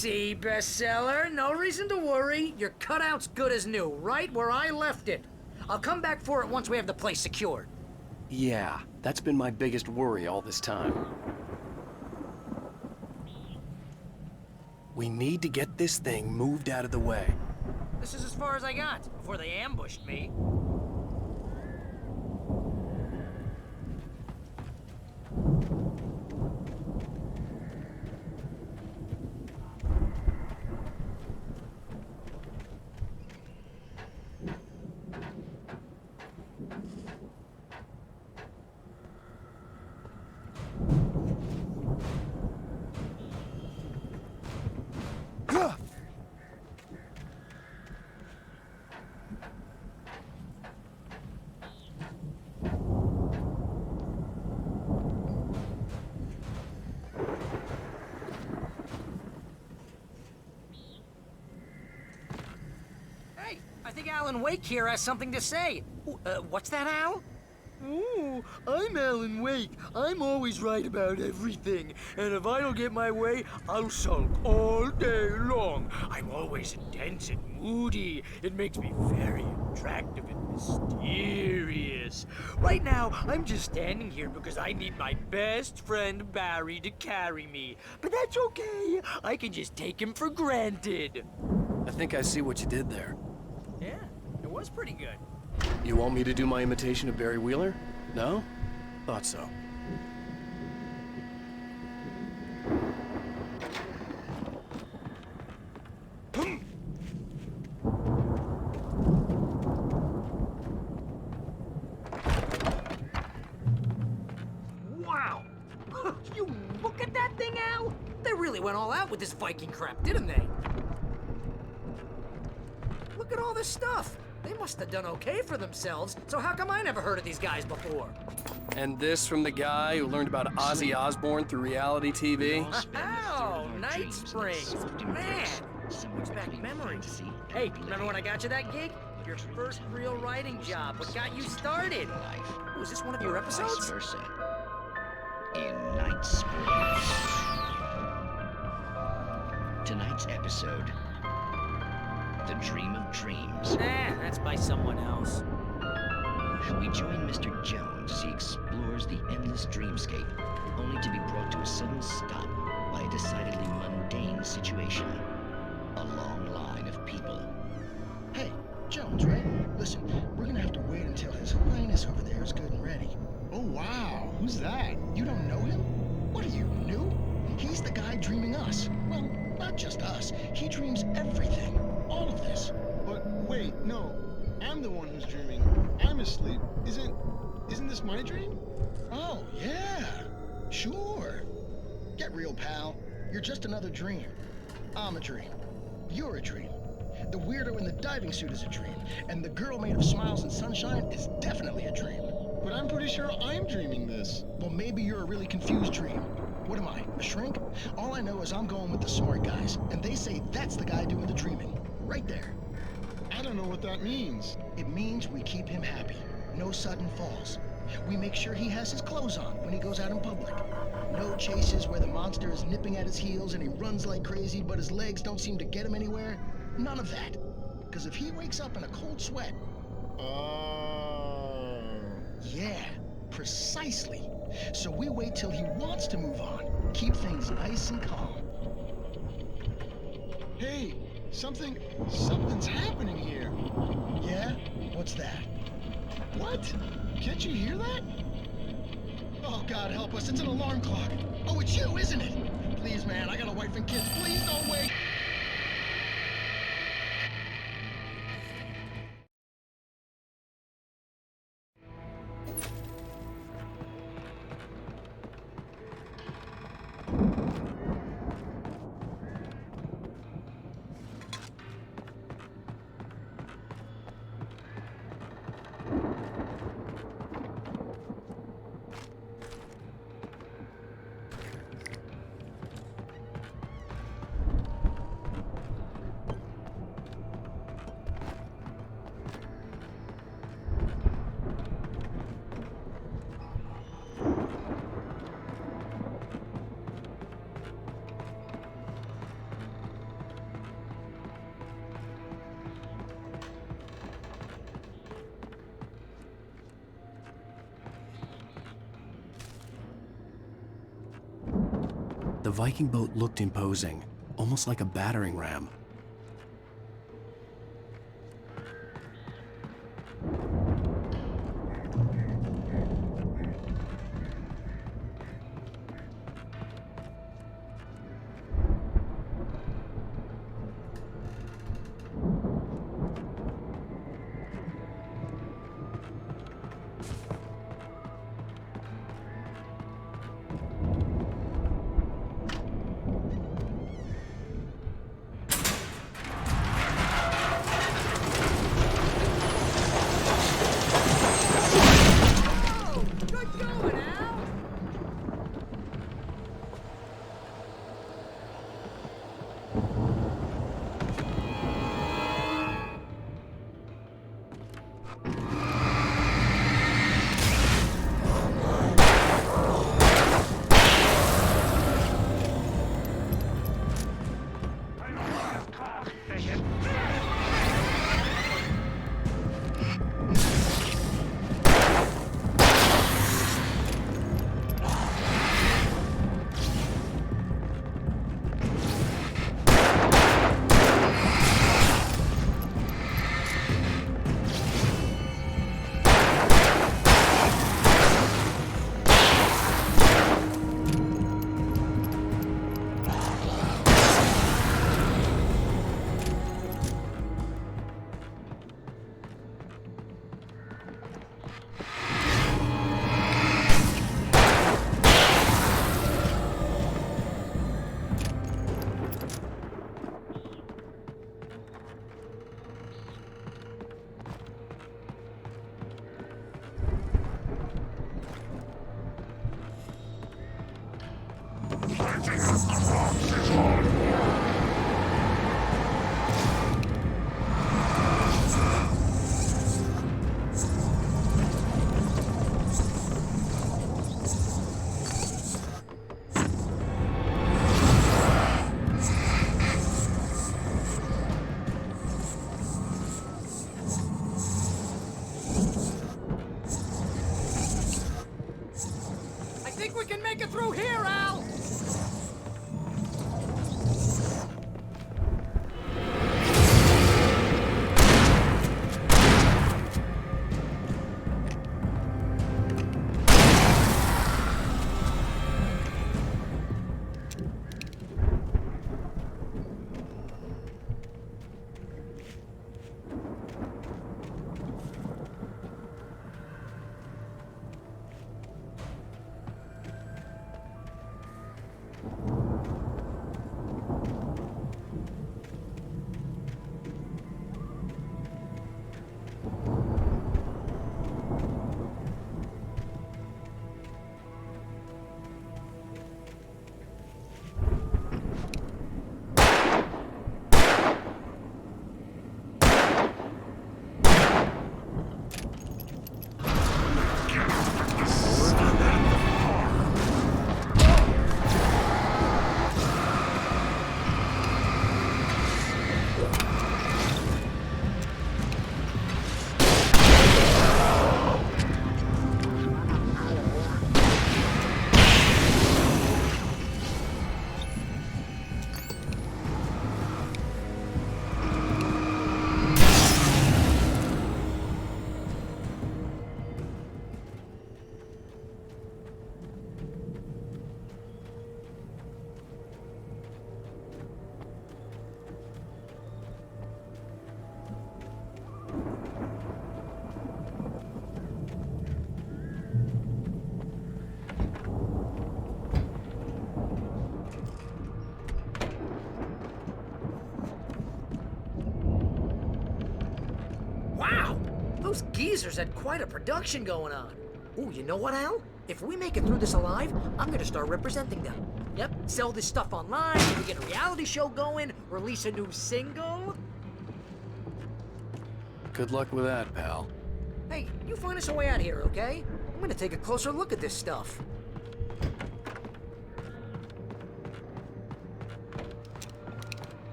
see, bestseller. No reason to worry. Your cutout's good as new, right where I left it. I'll come back for it once we have the place secured. Yeah, that's been my biggest worry all this time. We need to get this thing moved out of the way. This is as far as I got before they ambushed me. I think Alan Wake here has something to say. What's that, Al? Ooh, I'm Alan Wake. I'm always right about everything. And if I don't get my way, I'll sulk all day long. I'm always intense and moody. It makes me very attractive and mysterious. Right now, I'm just standing here because I need my best friend Barry to carry me. But that's okay. I can just take him for granted. I think I see what you did there. Yeah, it was pretty good. You want me to do my imitation of Barry Wheeler? No? Thought so. Wow! You look at that thing, Al! They really went all out with this Viking crap, didn't they? Look at all this stuff. They must have done okay for themselves, so how come I never heard of these guys before? And this from the guy who learned about Ozzy Osbourne through reality TV? Oh, Night Springs. Man, brings back memories. Hey, remember when I got you that gig? Your first real writing job. What got you started? Was this one of your episodes? In Night Springs. Tonight's episode, The Dream of Dreams. That's by someone else. We join Mr. Jones as he explores the endless dreamscape, only to be brought to a sudden stop by a decidedly mundane situation. A long line of people. Hey, Jones, right? Listen, we're gonna have to wait until His Highness over there is good and ready. Oh, wow. Who's that? You don't know him? What are you, new? He's the guy dreaming us. Well, not just us. He dreams everything. All of this. But wait, no. I'm the one who's dreaming. I'm asleep. Isn't this my dream? Oh, yeah. Sure. Get real, pal. You're just another dream. I'm a dream. You're a dream. The weirdo in the diving suit is a dream. And the girl made of smiles and sunshine is definitely a dream. But I'm pretty sure I'm dreaming this. Well, maybe you're a really confused dream. What am I, a shrink? All I know is I'm going with the smart guys, and they say that's the guy doing the dreaming. Right there. I don't know what that means. It means we keep him happy. No sudden falls. We make sure he has his clothes on when he goes out in public. No chases where the monster is nipping at his heels and he runs like crazy, but his legs don't seem to get him anywhere. None of that. Because if he wakes up in a cold sweat... Yeah, precisely. So we wait till he wants to move on. Keep things nice and calm. Hey, something's happening here. Yeah? What's that? What? Can't you hear that? Oh, God help us, it's an alarm clock. Oh, it's you, isn't it? Please, man, I got a wife and kids. Please don't wait. The Viking boat looked imposing, almost like a battering ram. I think we can make it through here, Al! Wow! Those geezers had quite a production going on. Ooh, you know what, Al? If we make it through this alive, I'm gonna start representing them. Yep, sell this stuff online, we get a reality show going, release a new single. Good luck with that, pal. Hey, you find us a way out here, okay? I'm gonna take a closer look at this stuff.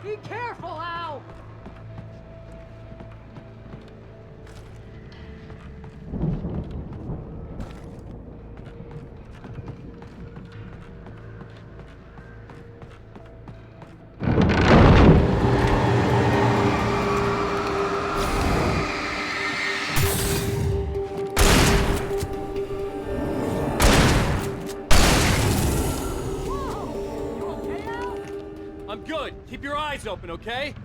Be careful, Al! Keep your eyes open, okay?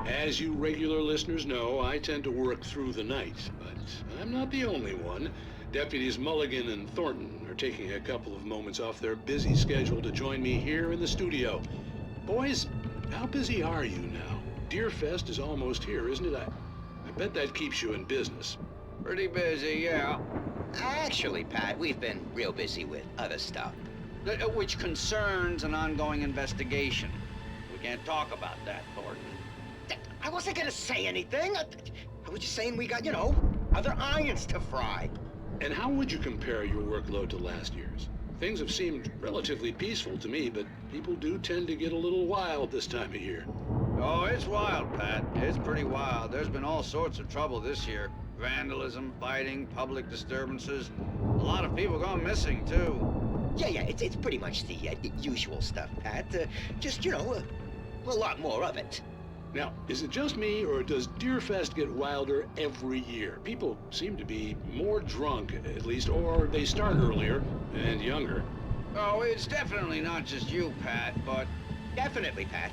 As you regular listeners know, I tend to work through the night, but I'm not the only one. Deputies Mulligan and Thornton are taking a couple of moments off their busy schedule to join me here in the studio. Boys, how busy are you now? Deerfest is almost here, isn't it? I bet that keeps you in business. Pretty busy, yeah. Actually, Pat, we've been real busy with other stuff, which concerns an ongoing investigation. We can't talk about that, Thornton. I wasn't gonna say anything. I was just saying we got, other irons to fry. And how would you compare your workload to last year's? Things have seemed relatively peaceful to me, but people do tend to get a little wild this time of year. Oh, it's wild, Pat. It's pretty wild. There's been all sorts of trouble this year. Vandalism, fighting, public disturbances. A lot of people gone missing, too. Yeah, it's pretty much the usual stuff, Pat. Just, a lot more of it. Now, is it just me, or does Deerfest get wilder every year? People seem to be more drunk, at least, or they start earlier and younger. Oh, it's definitely not just you, Pat, but... Definitely, Pat.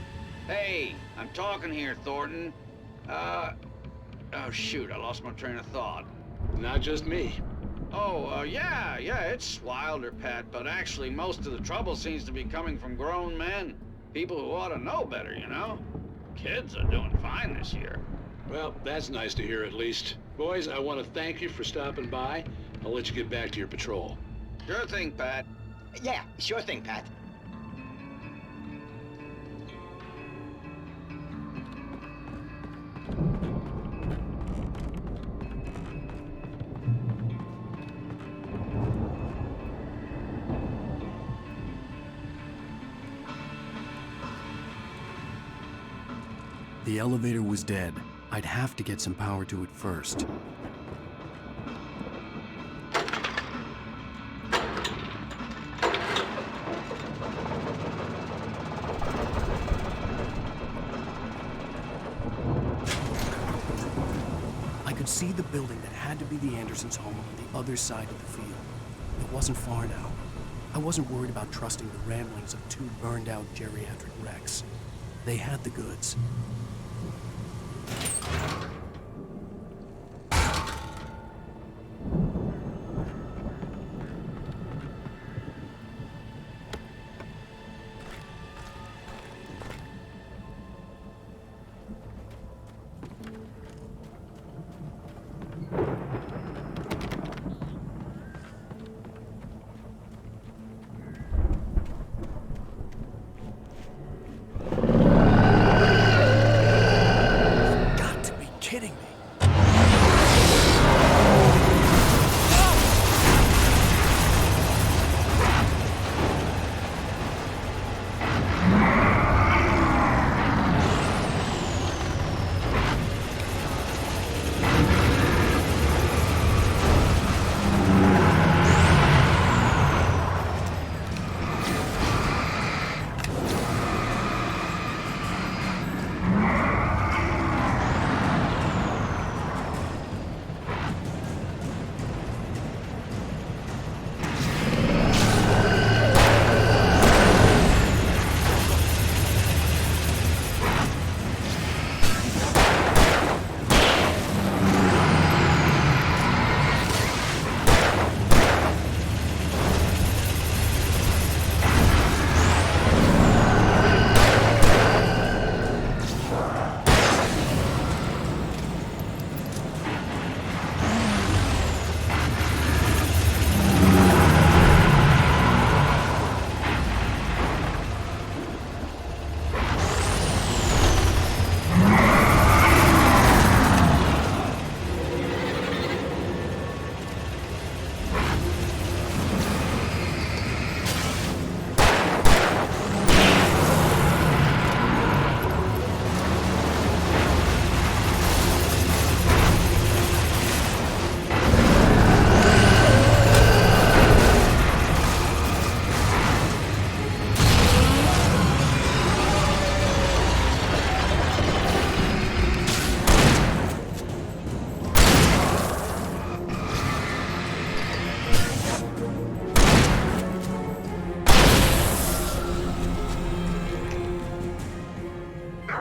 Hey, I'm talking here, Thornton. Oh, shoot, I lost my train of thought. Not just me. Oh, yeah, it's wilder, Pat, but actually most of the trouble seems to be coming from grown men. People who ought to know better, Kids are doing fine this year. Well, that's nice to hear at least. Boys, I want to thank you for stopping by. I'll let you get back to your patrol. Sure thing, Pat. Yeah, sure thing, Pat. The elevator was dead. I'd have to get some power to it first. I could see the building that had to be the Andersons' home on the other side of the field. It wasn't far now. I wasn't worried about trusting the ramblings of two burned-out geriatric wrecks. They had the goods.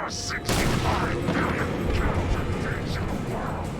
are 65 billion counterfeit things in the world.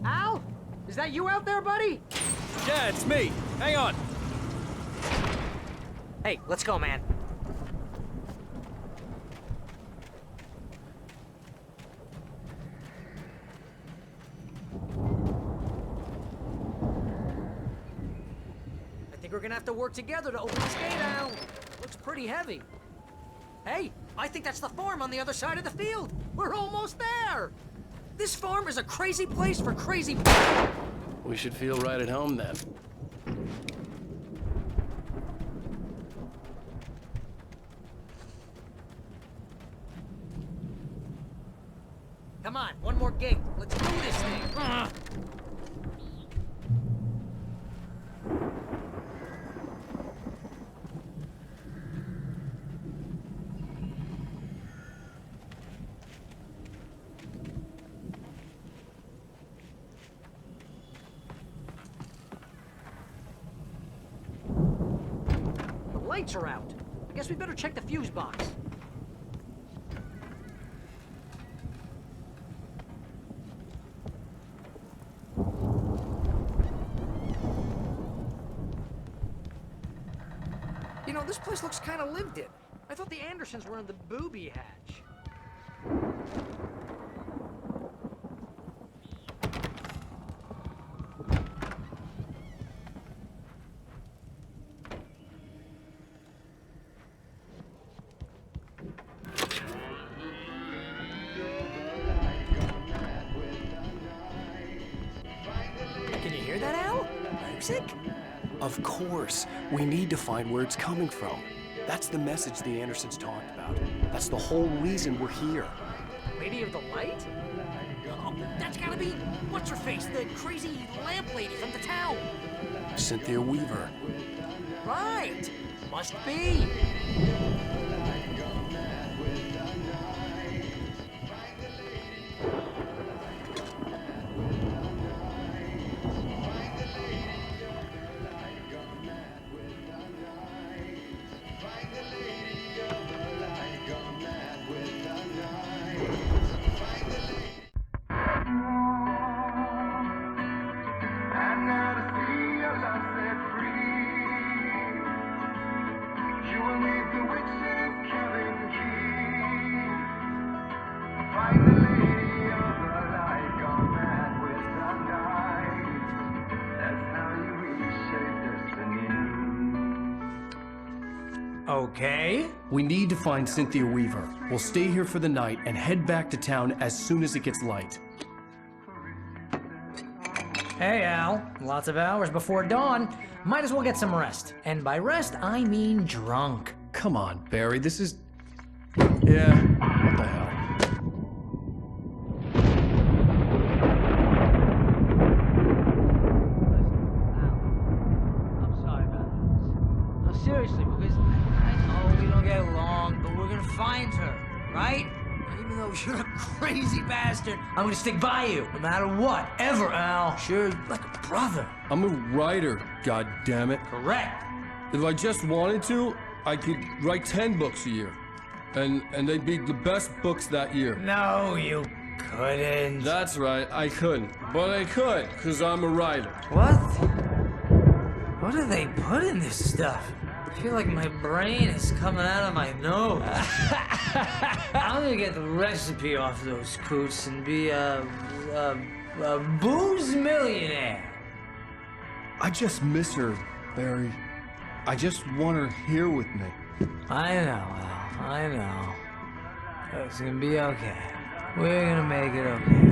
Al? Is that you out there, buddy? Yeah, it's me. Hang on. Hey, let's go, man. I think we're gonna have to work together to open this gate, Al. Looks pretty heavy. Hey, I think that's the farm on the other side of the field. We're almost there. This farm is a crazy place for crazy people. We should feel right at home then. Come on, one more gate. Let's do this thing. The lights are out. I guess we better check the fuse box. You know, this place looks kind of lived in. I thought the Andersons were in the booby hatch. Can you hear that, Al? Music? Of course. We need to find where it's coming from. That's the message the Andersons talked about. That's the whole reason we're here. Lady of the Light? Oh, that's gotta be what's-her-face, the crazy lamp lady from the town. Cynthia Weaver. Right. Must be. Okay. We need to find Cynthia Weaver. We'll stay here for the night and head back to town as soon as it gets light. Hey, Al. Lots of hours before dawn. Might as well get some rest. And by rest, I mean drunk. Come on, Barry, this is... Yeah, what the hell? Seriously, because I know we don't get along, but we're gonna find her, right? And even though you're a crazy bastard, I'm gonna stick by you, no matter what, ever, Al. Sure, like a brother. I'm a writer, goddammit. Correct. If I just wanted to, I could write 10 books a year. And they beat the best books that year. No, you couldn't. That's right, I couldn't. But I could, because I'm a writer. What? What do they put in this stuff? I feel like my brain is coming out of my nose. I'm gonna get the recipe off those coots and be a booze millionaire. I just miss her, Barry. I just want her here with me. I know, Al. I know. It's gonna be okay. We're gonna make it okay.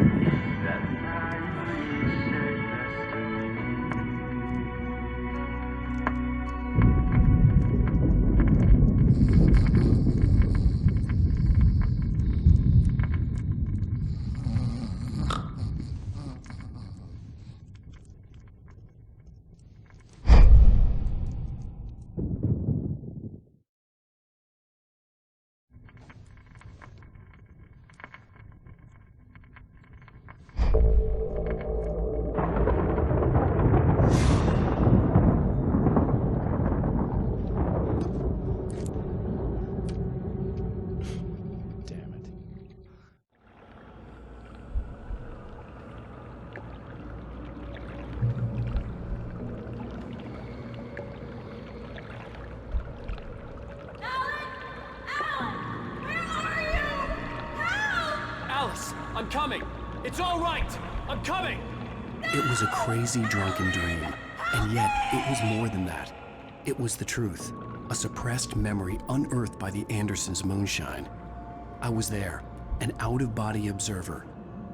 Alice, I'm coming. It's all right. I'm coming. It was a crazy drunken dream, and yet it was more than that. It was the truth, a suppressed memory unearthed by the Andersons' moonshine. I was there, an out-of-body observer.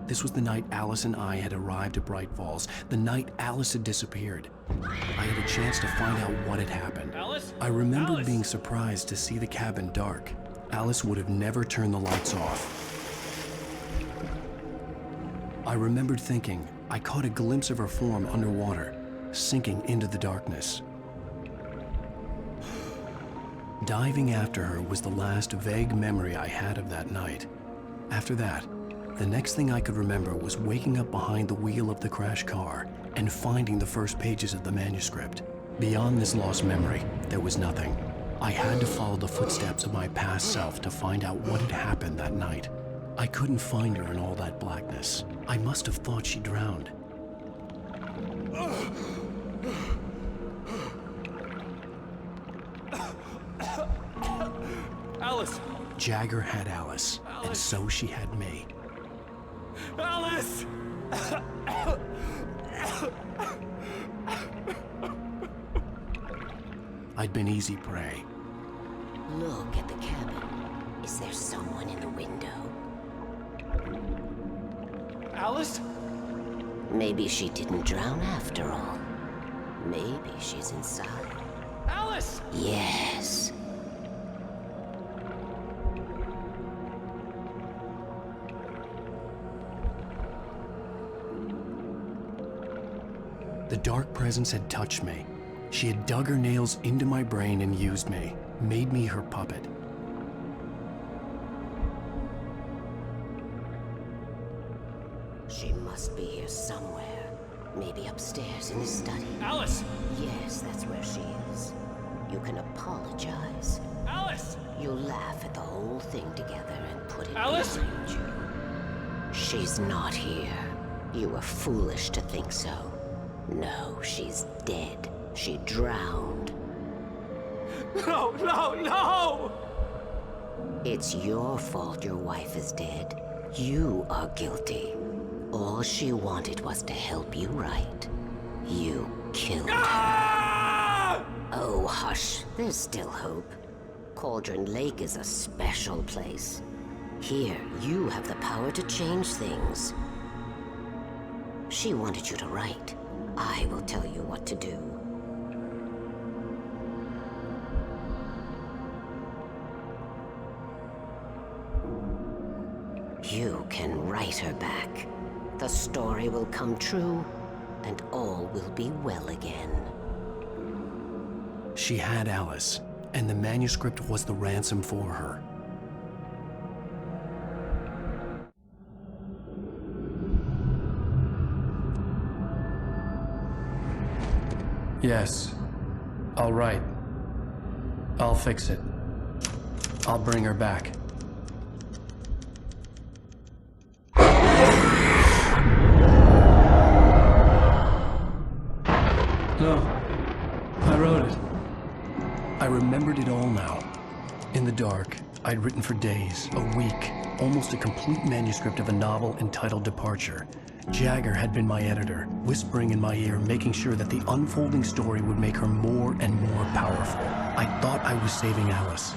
This was the night Alice and I had arrived at Bright Falls, the night Alice had disappeared. I had a chance to find out what had happened. Alice? I remembered being surprised to see the cabin dark. Alice would have never turned the lights off. I remembered thinking I caught a glimpse of her form underwater, sinking into the darkness. Diving after her was the last vague memory I had of that night. After that, the next thing I could remember was waking up behind the wheel of the crashed car and finding the first pages of the manuscript. Beyond this lost memory, there was nothing. I had to follow the footsteps of my past self to find out what had happened that night. I couldn't find her in all that blackness. I must have thought she drowned. Alice! Jagger had Alice, and so she had me. Alice! I'd been easy prey. Look at the cabin. Is there someone in the window? Alice? Maybe she didn't drown after all. Maybe she's inside. Alice! Yes. The dark presence had touched me. She had dug her nails into my brain and used me, made me her puppet. She must be here somewhere. Maybe upstairs in the study. Alice! Yes, that's where she is. You can apologize. Alice! You'll laugh at the whole thing together and put it Alice! behind you. She's not here. You were foolish to think so. No, she's dead. She drowned. No, no, no! It's your fault your wife is dead. You are guilty. All she wanted was to help you right. You killed her. Oh, hush. There's still hope. Cauldron Lake is a special place. Here, you have the power to change things. She wanted you to write. I will tell you what to do. You can write her back. The story will come true, and all will be well again. She had Alice, and the manuscript was the ransom for her. Yes. I'll write. I'll fix it. I'll bring her back. No, I wrote it. I remembered it all now. In the dark, I'd written for days, a week, almost a complete manuscript of a novel entitled Departure. Jagger had been my editor, whispering in my ear, making sure that the unfolding story would make her more and more powerful. I thought I was saving Alice.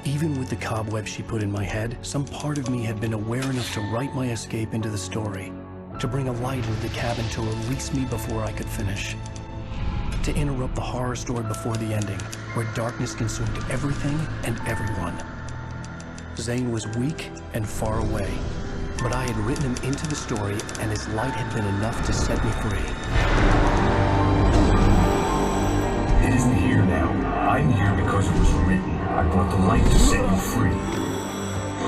Even with the cobweb she put in my head, some part of me had been aware enough to write my escape into the story, to bring a light into the cabin to release me before I could finish, to interrupt the horror story before the ending, where darkness consumed everything and everyone. Zane was weak and far away, but I had written him into the story, and his light had been enough to set me free. It isn't here now. I'm here because it was written. I brought the light to set you free.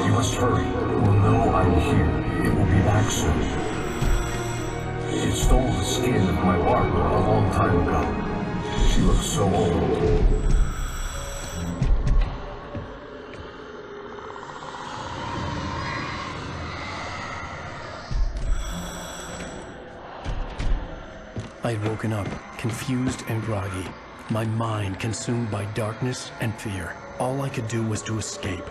You must hurry. It will know I'm here. It will be back soon. It stole the skin of my art a long time ago. She looks so old. I had woken up, confused and groggy, my mind consumed by darkness and fear. All I could do was to escape.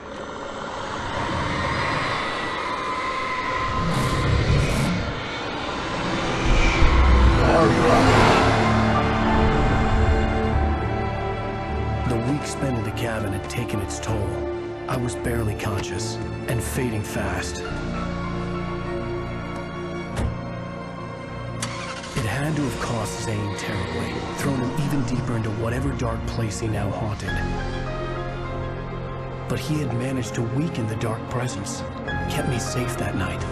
The week spent in the cabin had taken its toll. I was barely conscious, and fading fast. It had to have cost Zane terribly, thrown him even deeper into whatever dark place he now haunted. But he had managed to weaken the dark presence, kept me safe that night.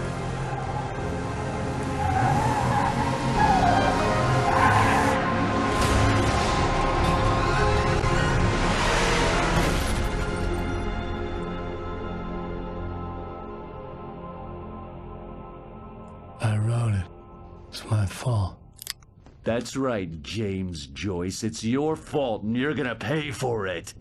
I wrote it. It's my fault. That's right, James Joyce. It's your fault, and you're gonna pay for it.